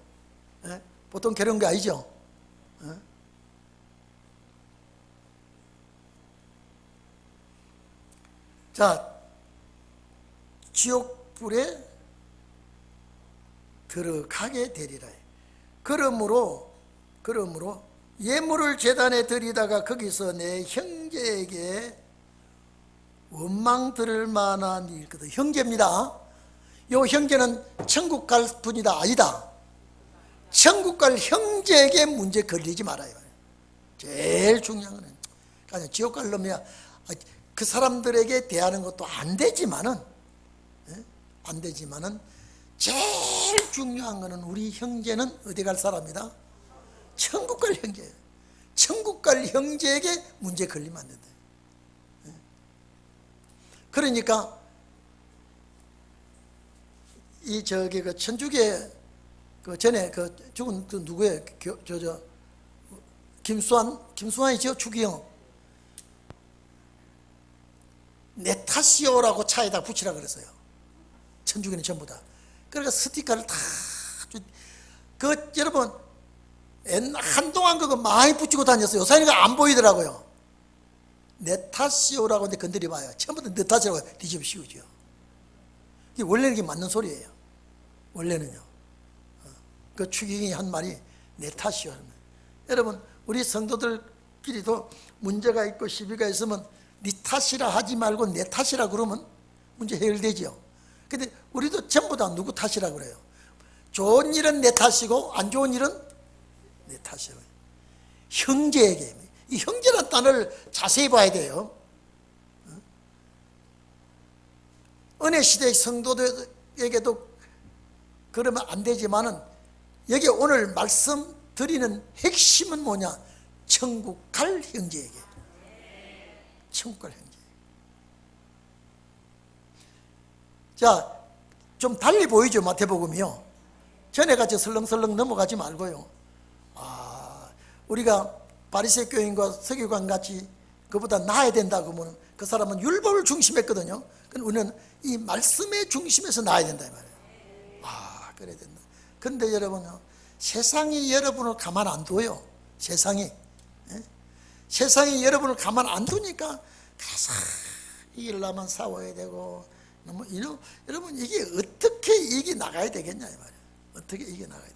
에? 보통 괴로운 거 아니죠? 에? 자, 지옥불에 들어가게 되리라. 그러므로 예물을 제단에 드리다가 거기서 내 형제에게 원망 들을 만한 일거든. 형제입니다. 요 형제는 천국 갈 분이다 아니다. 천국 갈 형제에게 문제 걸리지 말아요. 제일 중요한 거는, 그러니까 지옥 갈 놈이야 그 사람들에게 대하는 것도 안 되지만은 제일 중요한 거는 우리 형제는 어디 갈 사람이다? 천국 갈 형제예요. 천국 갈 형제에게 문제 걸리면 안 된다. 그러니까 그 천주교 그 전에 그 죽은 그 누구예요? 김수환이죠? 추기영. 내 탓이오라고 차에다 붙이라 그랬어요. 천주교는 전부 다. 그러니까 스티커를 다 여러분 한동안 그거 많이 붙이고 다녔어요. 요새니까 안 보이더라고요. 내 탓이오라고 근데 건드려 봐요. 처음부터 내 탓이라고 뒤집어 씌우죠. 이게 원래는 이게 맞는 소리예요. 원래는요. 그 추기경이 한 말이 내 탓이오. 여러분, 우리 성도들끼리도 문제가 있고 시비가 있으면 네 탓이라 하지 말고 내 탓이라 그러면 문제 해결되죠. 근데 우리도 전부 다 누구 탓이라 그래요. 좋은 일은 내 탓이고 안 좋은 일은 내 탓이에요. 형제에게, 이 형제라는 단어를 자세히 봐야 돼요. 은혜 시대의 성도들에게도 그러면 안 되지만은 여기 오늘 말씀드리는 핵심은 뭐냐? 천국 갈 형제에게. 천국 갈 형제. 자, 좀 달리 보이죠, 마태복음이요. 전에 같이 설렁설렁 넘어가지 말고요. 우리가 바리새 교인과 서기관 같이 그보다 나아야 된다 그러면 그 사람은 율법을 중심했거든요. 근데 우리는 이 말씀의 중심에서 나아야 된다 이 말이에요. 그래야 된다. 근데 여러분요, 세상이 여러분을 가만 안 둬요. 세상이 여러분을 가만 안 두니까 가서 이기려면 싸워야 되고, 여러분 이게 어떻게 이기 나가야 되겠냐 이 말이에요. 어떻게 이겨 나가야 되냐.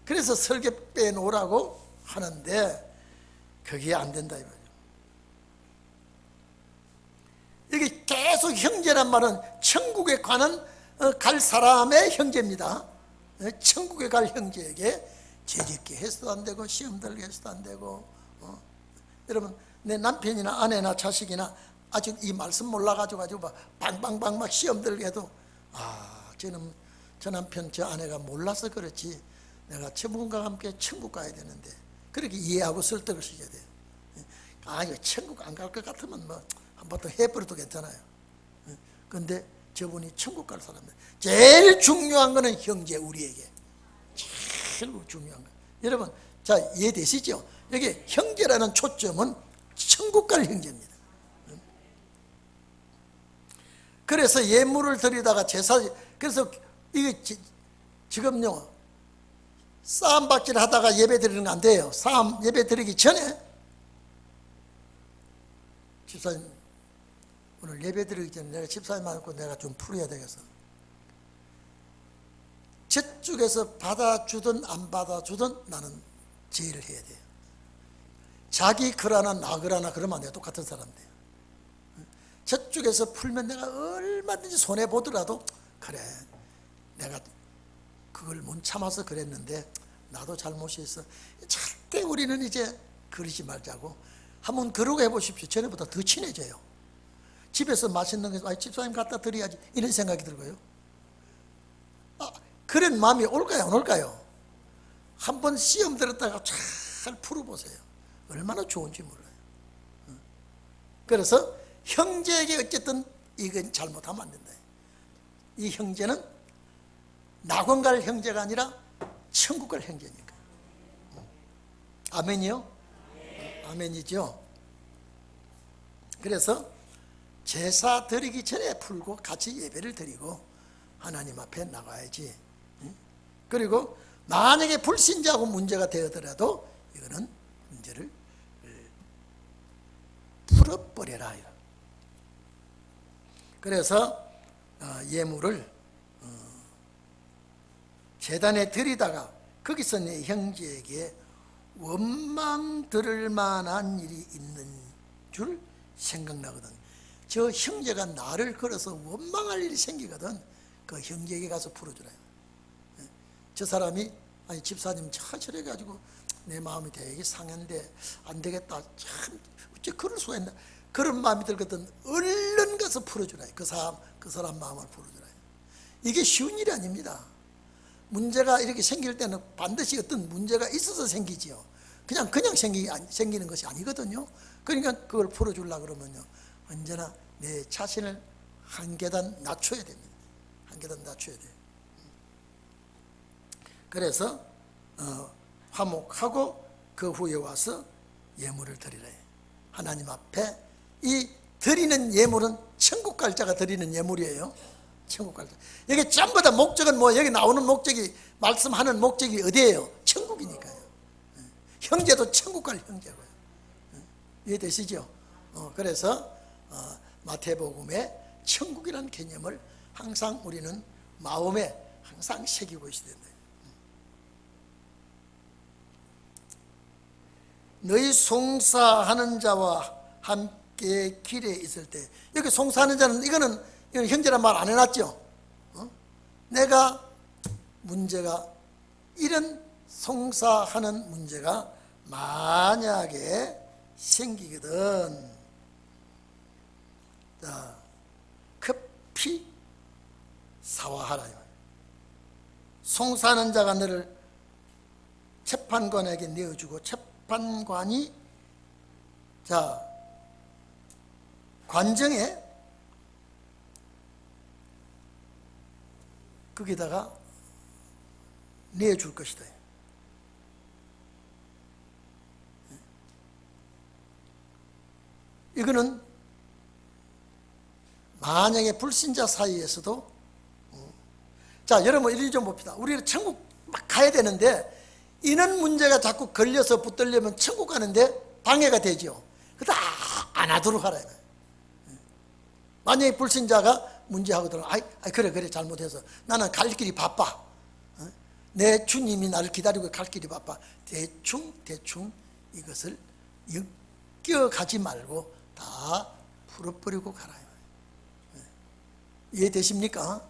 그래서 설계 빼놓으라고 하는데 그게 안 된다 이 말이에요. 이게 계속 형제란 말은 천국에 갈 사람의 형제입니다. 천국에 갈 형제에게 죄짓게 해서도 안 되고 시험 들게 해서도 안 되고. 여러분, 내 남편이나 아내나 자식이나 아직 이 말씀 몰라가지고 방방방 막 시험 들게 해도 저는 저 남편 저 아내가 몰라서 그렇지 내가 저분과 함께 천국 가야 되는데 그렇게 이해하고 설득을 시켜야 돼요. 이거 천국 안 갈 것 같으면 뭐 한번 더 해버려도 괜찮아요. 근데 저분이 천국 갈 사람들, 제일 중요한 거는 형제, 우리에게 제일 중요한 거. 여러분, 자, 이해되시죠? 여기 형제라는 초점은 천국 갈 형제입니다. 그래서 예물을 드리다가 그래서 이게 지금요, 싸움박질 하다가 예배 드리는 거 안 돼요. 싸움 예배 드리기 전에, 집사님 오늘 예배 드리기 전에 내가 집사님 만나고 내가 좀 풀어야 되겠어. 저쪽에서 받아주든 안 받아주든 나는 제의를 해야 돼요. 자기 그러나 나 그러나 그러면 안 돼요. 똑같은 사람인데요. 저쪽에서 풀면 내가 얼마든지 손해보더라도 그래 내가 그걸 못 참아서 그랬는데 나도 잘못이 있어. 절대 우리는 이제 그러지 말자고 한번 그러고 해보십시오. 전에보다 더 친해져요. 집에서 맛있는 거 집사님 갖다 드려야지 이런 생각이 들고요. 그런 마음이 올까요 안 올까요? 한번 시험 들었다가 잘 풀어보세요. 얼마나 좋은지 몰라요. 그래서 형제에게 어쨌든 이건 잘못하면 안 된다. 이 형제는 낙원 갈 형제가 아니라 천국 갈 형제니까. 아멘이요? 아멘이죠. 그래서 제사 드리기 전에 풀고 같이 예배를 드리고 하나님 앞에 나가야지. 그리고 만약에 불신자하고 문제가 되더라도 이거는 문제를 풀어버려라. 그래서 예물을 제단에 드리다가 거기서 내 형제에게 원망 들을 만한 일이 있는 줄 생각나거든. 저 형제가 나를 걸어서 원망할 일이 생기거든. 그 형제에게 가서 풀어주라. 저 사람이 아니 집사님 저래 가지고 내 마음이 되게 상한데 안 되겠다. 참 어째 그럴 수가 있나. 그런 마음이 들거든. 얼른 가서 풀어주라. 그 사람 마음을 풀어주라. 이게 쉬운 일이 아닙니다. 문제가 이렇게 생길 때는 반드시 어떤 문제가 있어서 생기지요. 그냥 생기는 것이 아니거든요. 그러니까 그걸 풀어주려고 그러면요. 언제나 내 자신을 한 계단 낮춰야 됩니다. 한 계단 낮춰야 돼요. 그래서 화목하고 그 후에 와서 예물을 드리라. 하나님 앞에 이 드리는 예물은 천국 갈 자가 드리는 예물이에요. 천국 갈 자. 여기 전부 다 목적은 뭐 여기 나오는 목적이 말씀하는 목적이 어디예요? 천국이니까요. 형제도 천국 갈 형제고요. 이해되시죠? 그래서 마태복음에 천국이라는 개념을 항상 우리는 마음에 항상 새기고 있어야 된다. 너희 송사하는 자와 함께 길에 있을 때, 여기 송사하는 자는 이거는 형제란 말 안 해놨죠. 내가 문제가 이런 송사하는 문제가 만약에 생기거든, 자, 급히 사화하라. 송사하는 자가 너를 재판관에게 내어주고 재판관이 관정에 거기다가 내줄 것이다. 이거는 만약에 불신자 사이에서도 자, 여러분 이리 좀 봅시다. 우리가 천국 막 가야 되는데 이런 문제가 자꾸 걸려서 붙들려면 천국 가는데 방해가 되죠. 그거 다 안 하도록 하라. 만약에 불신자가 문제하고 들어, 그래 잘못해서 나는 갈 길이 바빠. 내 주님이 나를 기다리고 갈 길이 바빠. 대충 이것을 엮여가지 말고 다 풀어버리고 가라. 이해되십니까?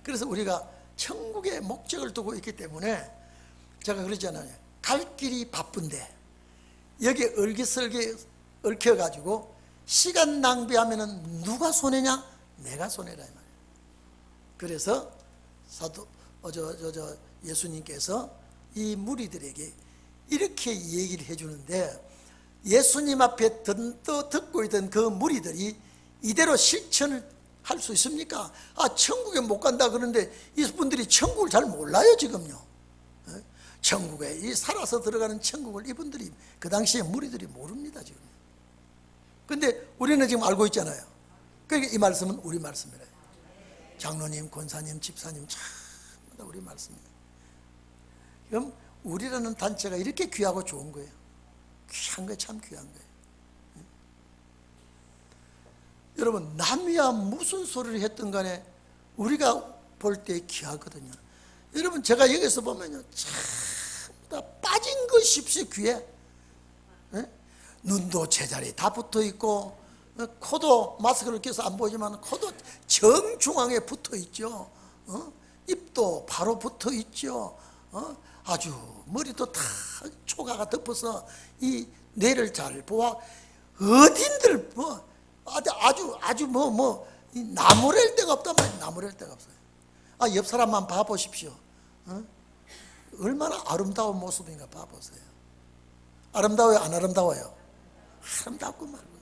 그래서 우리가 천국의 목적을 두고 있기 때문에 제가 그러잖아요. 갈 길이 바쁜데 여기 얼기설기 얽혀가지고 시간 낭비하면은 누가 손해냐? 내가 손해라 이 말이에요. 그래서 예수님께서 이 무리들에게 이렇게 얘기를 해주는데, 예수님 앞에 듣고 있던 그 무리들이 이대로 실천을 할 수 있습니까? 천국에 못 간다 그러는데 이분들이 천국을 잘 몰라요 지금요. 천국에 이 살아서 들어가는 천국을 이분들이 그 당시에 무리들이 모릅니다 지금. 근데 우리는 지금 알고 있잖아요. 그러니까 이 말씀은 우리 말씀이래요. 장로님, 권사님, 집사님 참 우리 말씀이에요. 그럼 우리라는 단체가 이렇게 귀하고 좋은 거예요. 귀한 거예요. 참 귀한 거예요. 여러분, 남이야 무슨 소리를 했든 간에 우리가 볼 때 귀하거든요. 여러분 제가 여기서 보면요, 참다 빠진 것이 없이 귀에, 눈도 제자리 다 붙어 있고, 코도 마스크를 껴서 안 보이지만 코도 정중앙에 붙어 있죠. 입도 바로 붙어 있죠. 아주 머리도 다 초가가 덮어서 이 뇌를 잘 보아 어딘들 뭐 아주 나무랄 데가 없단 말이에요. 나무랄 데가 없어요. 옆 사람만 봐보십시오. 얼마나 아름다운 모습인가 봐보세요. 아름다워요, 안 아름다워요? 아름답고 말고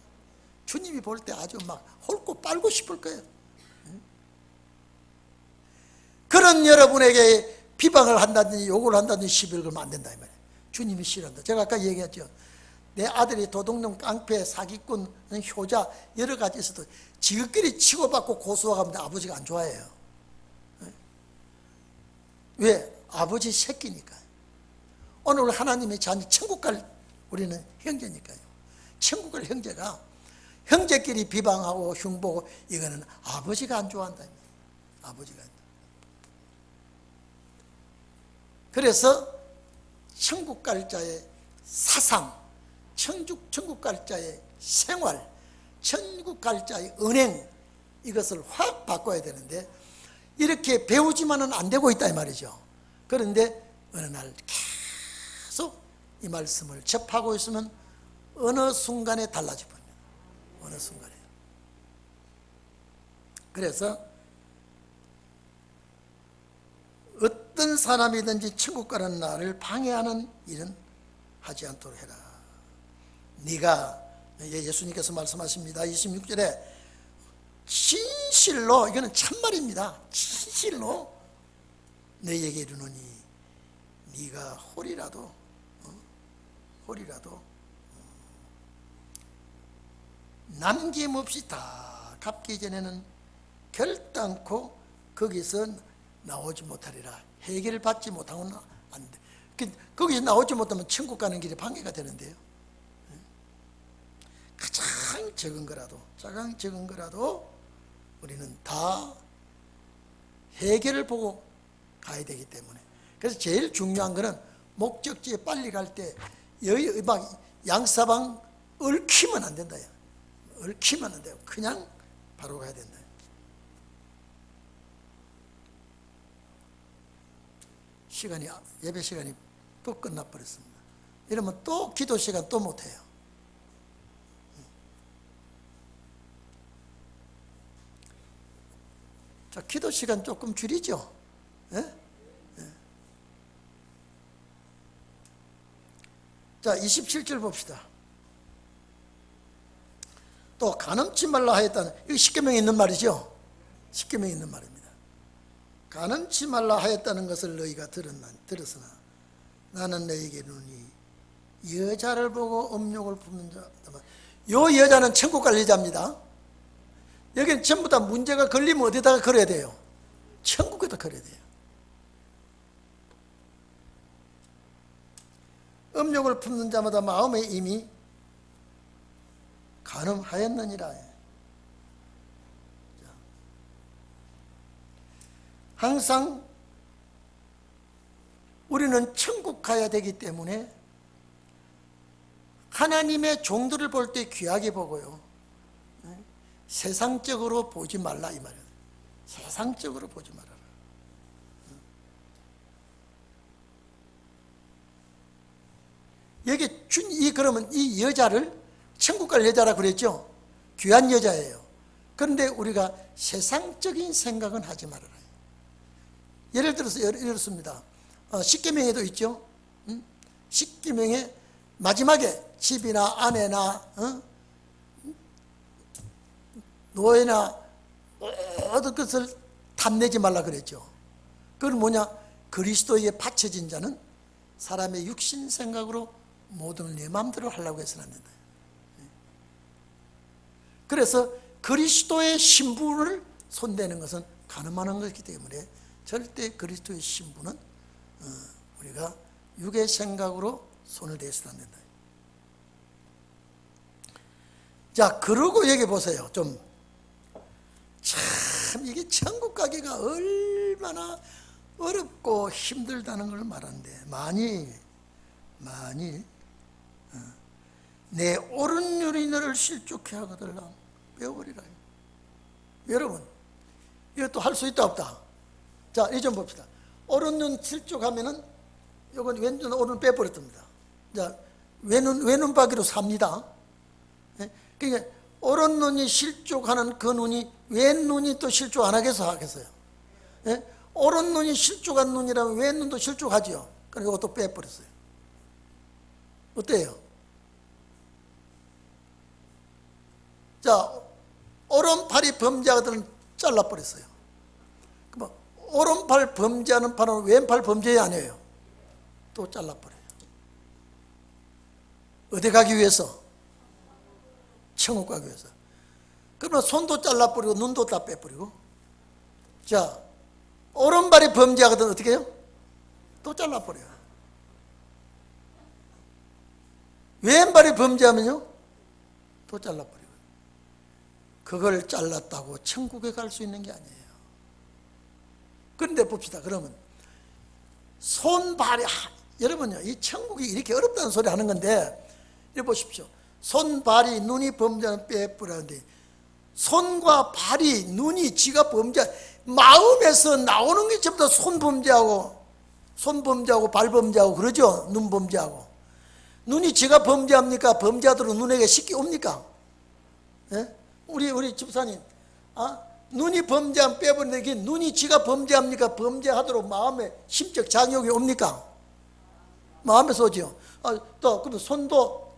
주님이 볼 때 아주 막 홀고 빨고 싶을 거예요. 그런 여러분에게 비방을 한다든지 욕을 한다든지 시비를 걸면 안 된다 이 말이에요. 주님이 싫어한다. 제가 아까 얘기했죠. 내 아들이 도둑놈, 깡패, 사기꾼, 효자 여러 가지 있어도 지극끼리 치고받고 고소하면 아버지가 안 좋아해요. 왜? 아버지 새끼니까요. 오늘 하나님의 자녀 천국 갈 우리는 형제니까요. 천국 갈 형제가 형제끼리 비방하고 흉보고 이거는 아버지가 안 좋아한다. 아버지가. 그래서 천국 갈 자의 사상, 천국 갈 자의 생활, 천국 갈 자의 은행 이것을 확 바꿔야 되는데 이렇게 배우지만은 안 되고 있다 이 말이죠. 그런데 어느 날 계속 이 말씀을 접하고 있으면 어느 순간에 달라져 버립니다. 어느 순간에. 그래서 어떤 사람이든지 천국 가는 날을 방해하는 일은 하지 않도록 해라. 네가, 예수님께서 말씀하십니다. 26절에 진실로, 이거는 참말입니다. 진실로 너희에게 이르노니 네가 홀이라도 남김없이 다 갚기 전에는 결단코 거기서 나오지 못하리라. 해결을 받지 못하고는 안 돼. 거기서 나오지 못하면 천국 가는 길이 방해가 되는데요. 가장 적은 거라도 우리는 다 해결을 보고 가야 되기 때문에. 그래서 제일 중요한 거는 목적지에 빨리 갈 때 여기 막 양사방 얽히면 안 된다. 얽히면 안 돼요. 그냥 바로 가야 된다. 예배 시간이 또 끝나버렸습니다. 이러면 또 기도 시간 또 못해요. 자, 기도 시간 조금 줄이죠. 예? 예. 자, 27절 봅시다. 또 간음치 말라 하였다는, 이거 십계명에 있는 말이죠. 십계명에 있는 말입니다. 간음치 말라 하였다는 것을 너희가 들었으나 나는 너희에게 이르노니 여자를 보고 음욕을 품는 자, 요 여자는 천국 갈 여자입니다. 여기는 전부 다 문제가 걸리면 어디다가 걸어야 돼요? 천국에다 걸어야 돼요. 음욕을 품는 자마다 마음에 이미 간음하였느니라. 항상 우리는 천국 가야 되기 때문에 하나님의 종들을 볼 때 귀하게 보고요. 세상적으로 보지 말라 이 말이에요. 세상적으로 보지 말아라. 여기 그러면 이 여자를 천국 갈 여자라 그랬죠. 귀한 여자예요. 그런데 우리가 세상적인 생각은 하지 말아라. 예를 들어서 이렇습니다. 십계명에도 있죠. 십계명에 마지막에 집이나 아내나 노예나 모든 것을 탐내지 말라 그랬죠. 그건 뭐냐? 그리스도에게 바쳐진 자는 사람의 육신 생각으로 모든 걸 내 마음대로 하려고 해서는 안 된다. 그래서 그리스도의 신분을 손대는 것은 가늠하는 것이기 때문에 절대 그리스도의 신분은 우리가 육의 생각으로 손을 대서는 안 된다. 자, 그러고 여기 보세요. 참 이게 천국 가기가 얼마나 어렵고 힘들다는 걸 말하는데, 만일 내 오른 눈이 너를 실족해 하거들라 빼어버리라. 여러분, 이것도 할 수 있다 없다? 자, 이 좀 봅시다. 오른 눈 실족하면은 이건 왼눈 오른 빼버렸답니다. 자, 왼눈박이로 삽니다. 그러니까 오른 눈이 실족하는 그 눈이 왼눈이 또 실족 안 하겠어요? 오른 눈이 실족한 눈이라면 왼눈도 실족하죠. 그러니까 이것도 빼버렸어요. 어때요? 자, 오른팔이 범죄하거든 잘라버렸어요. 그럼 오른팔 범죄하는 팔은 왼팔 범죄 아니에요. 또 잘라버려요. 어디 가기 위해서? 천국 가기 위해서. 그러면 손도 잘라버리고 눈도 다 빼버리고. 자, 오른발이 범죄하거든 어떻게 해요? 또 잘라버려요. 왼발이 범죄하면요? 또 잘라버려요. 그걸 잘랐다고 천국에 갈 수 있는 게 아니에요. 그런데 봅시다. 그러면 손발이, 여러분요, 이 천국이 이렇게 어렵다는 소리 하는 건데, 이거 보십시오. 손발이 눈이 범죄하는 빼뿌라는데, 손과 발이 눈이 지가 범죄, 마음에서 나오는 게 전부 다 손 범죄하고 발 범죄하고 그러죠. 눈 범죄하고. 눈이 지가 범죄합니까? 범죄하도록 눈에게 쉽게 옵니까? 예? 우리 집사님, 눈이 범죄하면 빼버리는데 눈이 지가 범죄합니까? 범죄하도록 마음에 심적 장욕이 옵니까? 마음에서 오죠. 또 그럼 손도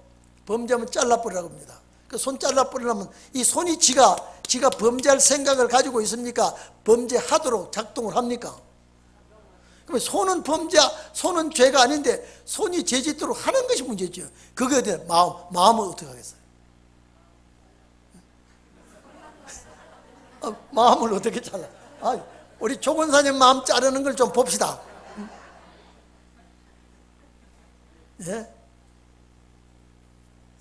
범죄하면 잘라버리라고 합니다. 그 손 잘라버리려면 이 손이 지가 범죄할 생각을 가지고 있습니까? 범죄하도록 작동을 합니까? 그러면 손은 죄가 아닌데 손이 죄 짓도록 하는 것이 문제죠. 그거에 대한 마음을 어떻게 하겠어요? 마음을 어떻게 잘라? 우리 조건사님 마음 자르는 걸 좀 봅시다. 예?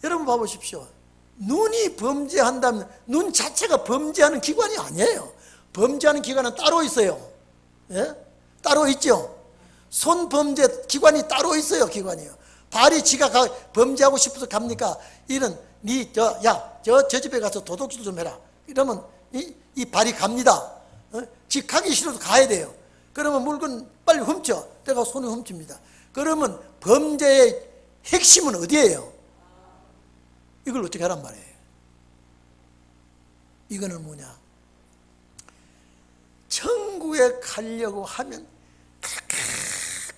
여러분 봐보십시오. 눈이 범죄한다면 눈 자체가 범죄하는 기관이 아니에요. 범죄하는 기관은 따로 있어요. 예? 따로 있죠. 손 범죄 기관이 따로 있어요. 기관이요. 발이 지가 범죄하고 싶어서 갑니까? 이런 저 집에 가서 도둑질 좀 해라. 이러면 이 발이 갑니다. 지 가기 싫어도 가야 돼요. 그러면 물건 빨리 훔쳐. 내가 손을 훔칩니다. 그러면 범죄의 핵심은 어디예요? 이걸 어떻게 하란 말이에요? 이거는 뭐냐? 천국에 가려고 하면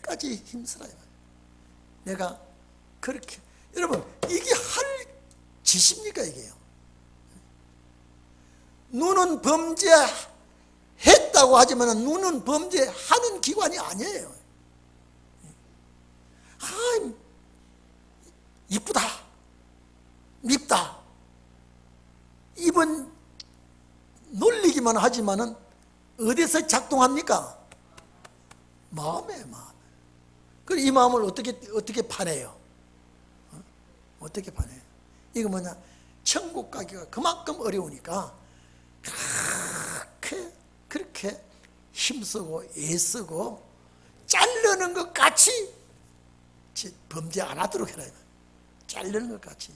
끝까지 힘쓰라. 내가 그렇게, 여러분 이게 할 짓입니까 이게요? 눈은 범죄했다고 하지만 눈은 범죄하는 기관이 아니에요. 이쁘다, 밉다, 입은 놀리기만 하지만은 어디서 작동합니까? 마음에. 그럼 이 마음을 어떻게 파내요? 어떻게 파내요? 이거 뭐냐? 천국 가기가 그만큼 어려우니까 그렇게 힘쓰고 애쓰고 자르는 것 같이 범죄 안 하도록 해라. 자르는 것 같이.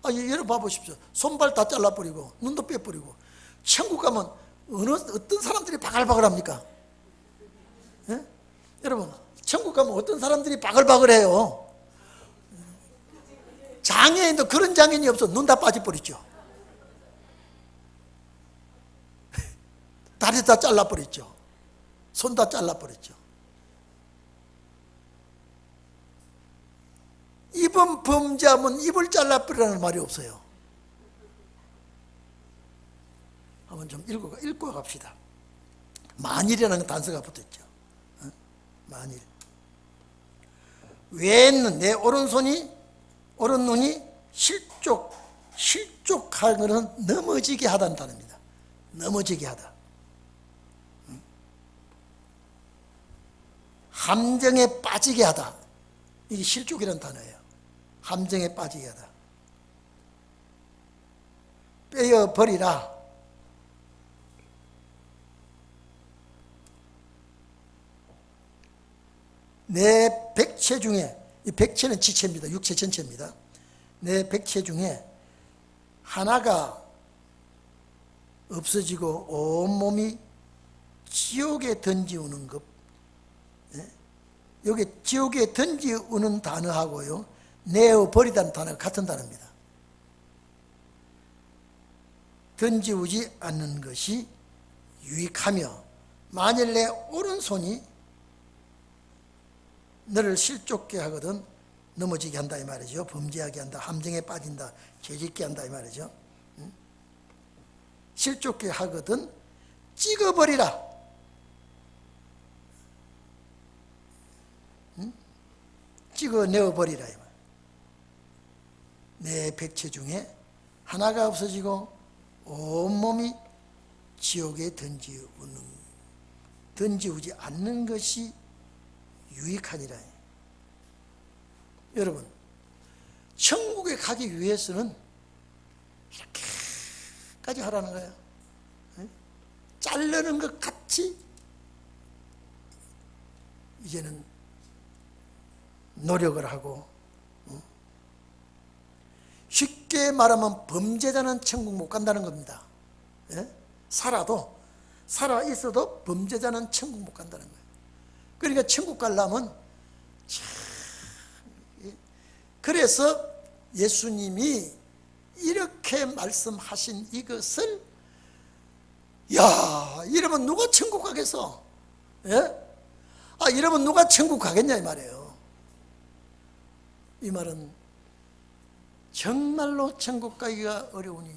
여러분 봐보십시오. 손발 다 잘라버리고 눈도 빼버리고 천국 가면 어떤 사람들이 바글바글합니까? 예? 여러분 천국 가면 어떤 사람들이 바글바글해요? 장애인도 그런 장애인이 없어. 눈 다 빠져버리죠. 다리 다 잘라버렸죠. 손 다 잘라버렸죠. 입은 범죄하면 입을 잘라버리라는 말이 없어요. 한번 좀 읽고 갑시다. 만일이라는 단서가 붙었죠. 만일. 왼눈, 내 오른 눈이 실족하는 것은 넘어지게 하다는 단어입니다. 넘어지게 하다. 함정에 빠지게 하다. 이게 실족이라는 단어예요. 함정에 빠지게 하다. 빼어버리라. 내 백체 중에, 이 백체는 지체입니다. 육체 전체입니다. 내 백체 중에 하나가 없어지고 온몸이 지옥에 던지우는 것. 여기 지옥에 던지우는 단어하고요, 내어버리다는 단어가 같은 단어입니다. 던지우지 않는 것이 유익하며 만일 내 오른손이 너를 실족게 하거든 넘어지게 한다 이 말이죠. 범죄하게 한다, 함정에 빠진다, 죄짓게 한다 이 말이죠. 실족게 하거든 찍어버리라. 찍어내어버리라. 내 백체 중에 하나가 없어지고 온몸이 지옥에 던지우지 않는 것이 유익하니라. 여러분, 천국에 가기 위해서는 이렇게까지 하라는 거예요. 자르는 것 같이 이제는 노력을 하고, 쉽게 말하면 범죄자는 천국 못 간다는 겁니다. 살아 있어도 범죄자는 천국 못 간다는 거예요. 그러니까 천국 가려면 그래서 예수님이 이렇게 말씀하신 이것을, 야, 이러면 누가 천국 가겠어? 이러면 누가 천국 가겠냐 이 말이에요. 이 말은 정말로 천국 가기가 어려우니,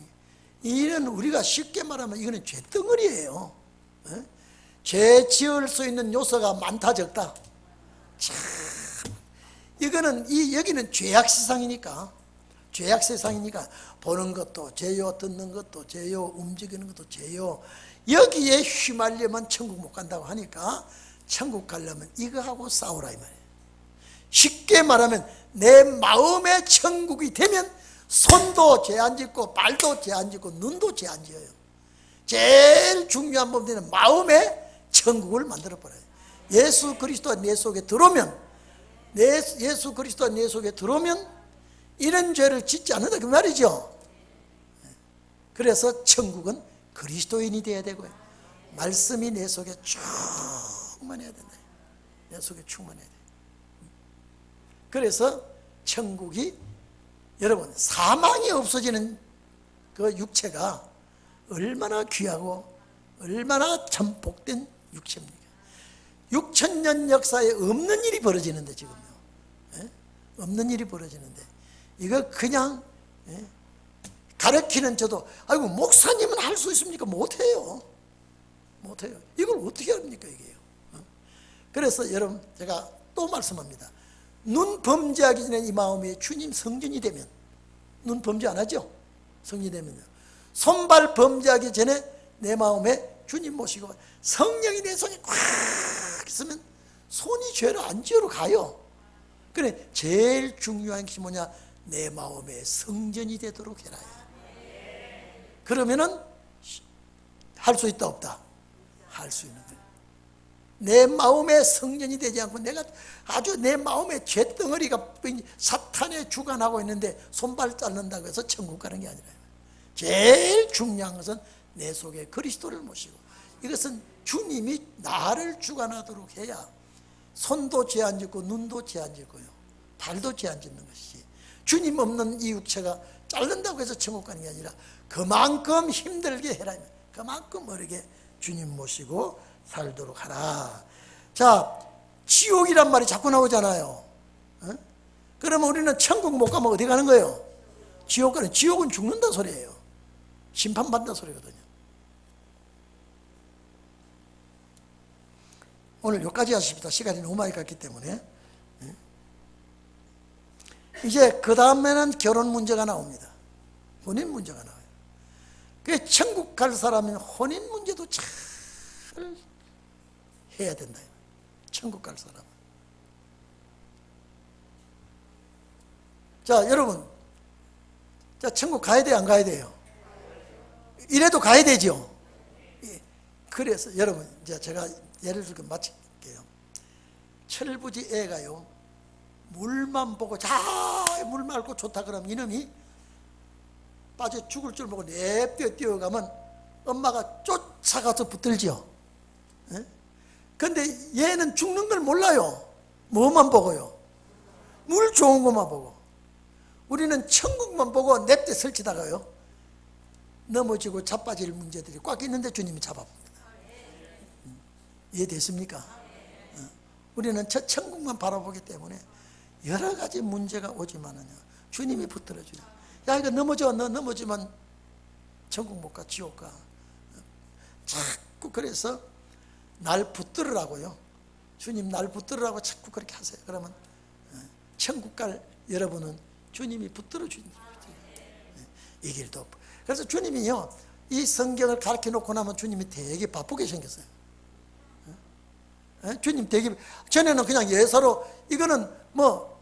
이는 우리가 쉽게 말하면 이거는 죄덩어리예요. 죄 지을 수 있는 요소가 많다 적다. 참, 이거는 여기는 죄악 세상이니까, 보는 것도 죄요, 듣는 것도 죄요, 움직이는 것도 죄요. 여기에 휘말리면 천국 못 간다고 하니까 천국 가려면 이거하고 싸우라 이 말이에요. 쉽게 말하면 내 마음의 천국이 되면 손도 죄 안 짓고 발도 죄 안 짓고 눈도 죄 안 지어요. 제일 중요한 부분은 마음의 천국을 만들어 버려요. 예수 그리스도가 내 속에 들어오면, 예수 그리스도가 내 속에 들어오면 이런 죄를 짓지 않는다 그 말이죠. 그래서 천국은 그리스도인이 되어야 되고요, 말씀이 내 속에 충만해야 된다. 내 속에 충만해야 돼. 그래서 천국이, 여러분, 사망이 없어지는 그 육체가 얼마나 귀하고 얼마나 참 복된 육체입니까? 6,000년 역사에 없는 일이 벌어지는데, 지금요. 없는 일이 벌어지는데, 이거 그냥 가르치는 저도, 아이고 목사님은 할 수 있습니까? 못해요. 이걸 어떻게 합니까 이게요? 그래서 여러분, 제가 또 말씀합니다. 눈 범죄하기 전에 이 마음에 주님 성전이 되면, 눈 범죄 안 하죠? 성전이 되면요. 손발 범죄하기 전에 내 마음에 주님 모시고 성령이 내 손에 꽉 있으면 손이 죄를 안 지으러 가요. 그래, 제일 중요한 것이 뭐냐? 내 마음에 성전이 되도록 해라. 그러면은 할 수 있다 없다? 할 수 있는 거예요. 내 마음에 성전이 되지 않고 내가 아주 내 마음에 죄덩어리가 사탄에 주관하고 있는데 손발 자른다고 해서 천국 가는 게 아니라, 제일 중요한 것은 내 속에 그리스도를 모시고, 이것은 주님이 나를 주관하도록 해야 손도 죄 안 짓고 눈도 죄 안 짓고요, 발도 죄 안 짓는 것이지, 주님 없는 이 육체가 자른다고 해서 천국 가는 게 아니라 그만큼 힘들게 해라, 그만큼 어렵게 주님 모시고 살도록 하라. 자, 지옥이란 말이 자꾸 나오잖아요. 그러면 우리는 천국 못 가면 어디 가는 거예요? 지옥 가는. 지옥은 죽는다 소리예요. 심판받는다 소리거든요. 오늘 여기까지 하십시다. 시간이 너무 많이 갔기 때문에. 이제 그 다음에는 결혼 문제가 나옵니다. 혼인 문제가 나와요. 그 천국 갈 사람은 혼인 문제도 잘 해야 된다. 천국 갈 사람. 자, 여러분, 자, 천국 가야 돼요, 안 가야 돼요? 이래도 가야 되죠. 그래서 여러분, 이제 제가 예를 들고 마칠게요. 철부지 애가요, 물만 보고 물 맑고 좋다 그러면 이놈이 빠져 죽을 줄 모르고 냅뛰어 뛰어가면 엄마가 쫓아가서 붙들지요. 근데 얘는 죽는 걸 몰라요. 뭐만 보고요? 물 좋은 것만 보고. 우리는 천국만 보고 냅대 설치다가요, 넘어지고 자빠질 문제들이 꽉 있는데 주님이 잡아봅니다. 이해됐습니까? 우리는 저 천국만 바라보기 때문에 여러 가지 문제가 오지만은요, 주님이 붙들어줘요. 야, 이거 넘어져. 너 넘어지면 천국 못 가, 지옥 가. 자꾸 그래서 날 붙들으라고요. 주님 날 붙들으라고 자꾸 그렇게 하세요. 그러면 천국 갈 여러분은 주님이 붙들어 주님. 이 길도. 그래서 주님이요, 이 성경을 가르쳐 놓고 나면 주님이 되게 바쁘게 생겼어요. 주님 되게, 전에는 그냥 예사로, 이거는 뭐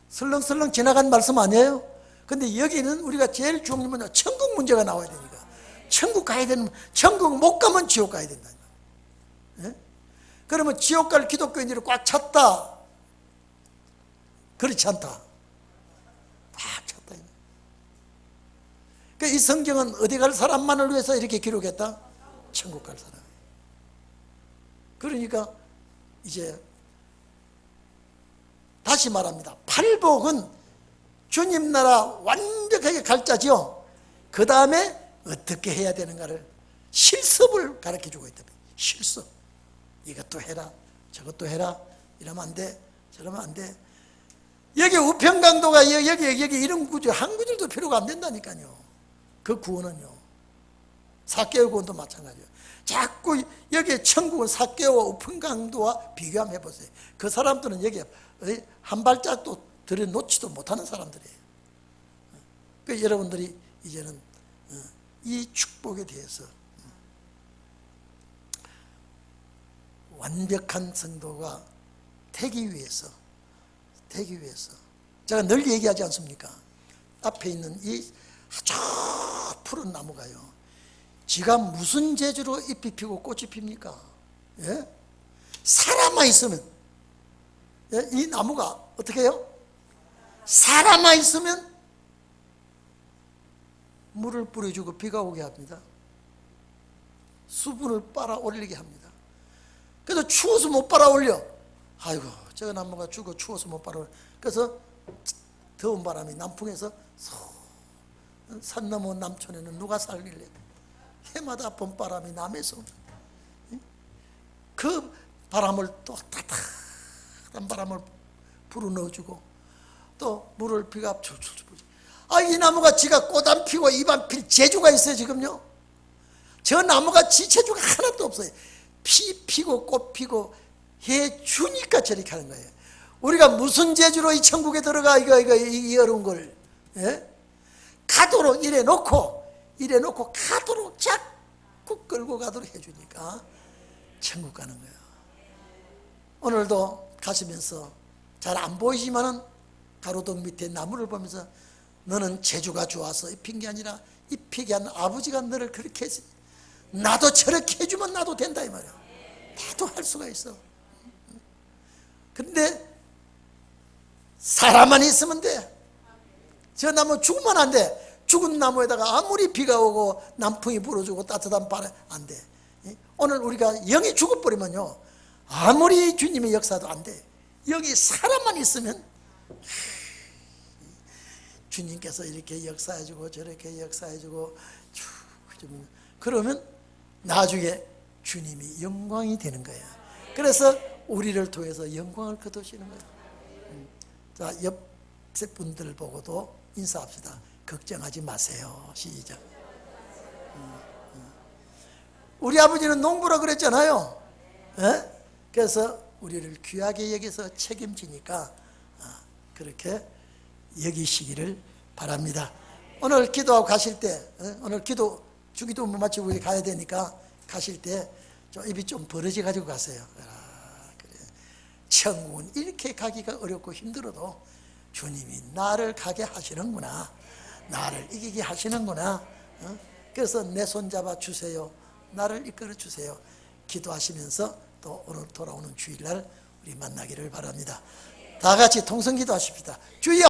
설렁설렁 지나간 말씀 아니에요? 근데 여기는 우리가 제일 중요한 건 천국 문제가 나와야 되니까. 천국 가야 되는, 천국 못 가면 지옥 가야 된다. 그러면 지옥 갈 기독교인들이 꽉 찼다, 그렇지 않다. 꽉 찼다. 그러니까 이 성경은 어디 갈 사람만을 위해서 이렇게 기록했다? 천국 갈 사람. 그러니까 이제 다시 말합니다. 팔복은 주님 나라 완벽하게 갈자지요. 그 다음에 어떻게 해야 되는가를, 실습을 가르쳐주고 있다. 실습. 이것도 해라, 저것도 해라. 이러면 안 돼, 저러면 안 돼. 여기 우편강도가 여기 이런 구절 한 구절도 필요가 안 된다니까요. 그 구원은요, 삭개오 구원도 마찬가지예요. 자꾸 여기 천국은 삭개오와 우편강도와 비교하면 해보세요. 그 사람들은 여기 한 발짝도 들여놓지도 못하는 사람들이에요. 그러니까 여러분들이 이제는 이 축복에 대해서 완벽한 성도가 되기 위해서 제가 늘 얘기하지 않습니까? 앞에 있는 이 아주 푸른 나무가요, 지가 무슨 재주로 잎이 피고 꽃이 핍니까? 예? 사람만 있으면, 예? 이 나무가 어떻게 해요? 사람만 있으면 물을 뿌려주고 비가 오게 합니다. 수분을 빨아 올리게 합니다. 그래서 추워서 못 빨아 올려. 아이고, 저 나무가 죽어 추워서 못 빨아 올려. 그래서 더운 바람이 남풍에서 산 너머 남촌에는 누가 살길래, 해마다 봄바람이 남에서 그 바람을 또 따뜻한 바람을 불어넣어주고 또 물을 비가 줄줄. 이 나무가 지가 꽃 안 피고 잎 안 필 재주가 있어요. 지금요, 저 나무가 지 재주가 하나도 없어요. 피고 꽃 피고 해 주니까 저렇게 하는 거예요. 우리가 무슨 재주로 이 천국에 들어가 이 어려운 걸, 예? 가도록 이래 놓고 가도록 자꾸 끌고 가도록 해주니까 천국 가는 거예요. 오늘도 가시면서 잘 안 보이지만은 가로등 밑에 나무를 보면서 너는 재주가 좋아서 입힌 게 아니라 입히게 한 아버지가 너를 그렇게 했어. 나도 저렇게 해주면 나도 된다 이 말이야. 나도 할 수가 있어. 근데 사람만 있으면 돼. 저 나무 죽으면 안 돼. 죽은 나무에다가 아무리 비가 오고 남풍이 불어주고 따뜻한 바람 안 돼. 오늘 우리가 영이 죽어버리면요, 아무리 주님의 역사도 안 돼. 여기 사람만 있으면 주님께서 이렇게 역사해주고 저렇게 역사해주고 그러면 나중에 주님이 영광이 되는 거예요. 그래서 우리를 통해서 영광을 거두시는 거예요. 자, 옆 분들 보고도 인사합시다. 걱정하지 마세요. 시작. 우리 아버지는 농부라 그랬잖아요. 예? 그래서 우리를 귀하게 여기서 책임지니까 그렇게 여기시기를 바랍니다. 오늘 기도하고 가실 때, 오늘 주기도 못 마치고 우리 가야 되니까 가실 때 좀 입이 좀 벌어져 가지고 가세요. 그래. 천국은 이렇게 가기가 어렵고 힘들어도 주님이 나를 가게 하시는구나, 나를 이기게 하시는구나. 그래서 내 손 잡아 주세요, 나를 이끌어 주세요. 기도하시면서 또 오늘 돌아오는 주일날 우리 만나기를 바랍니다. 다 같이 통성기도 하십니다. 주여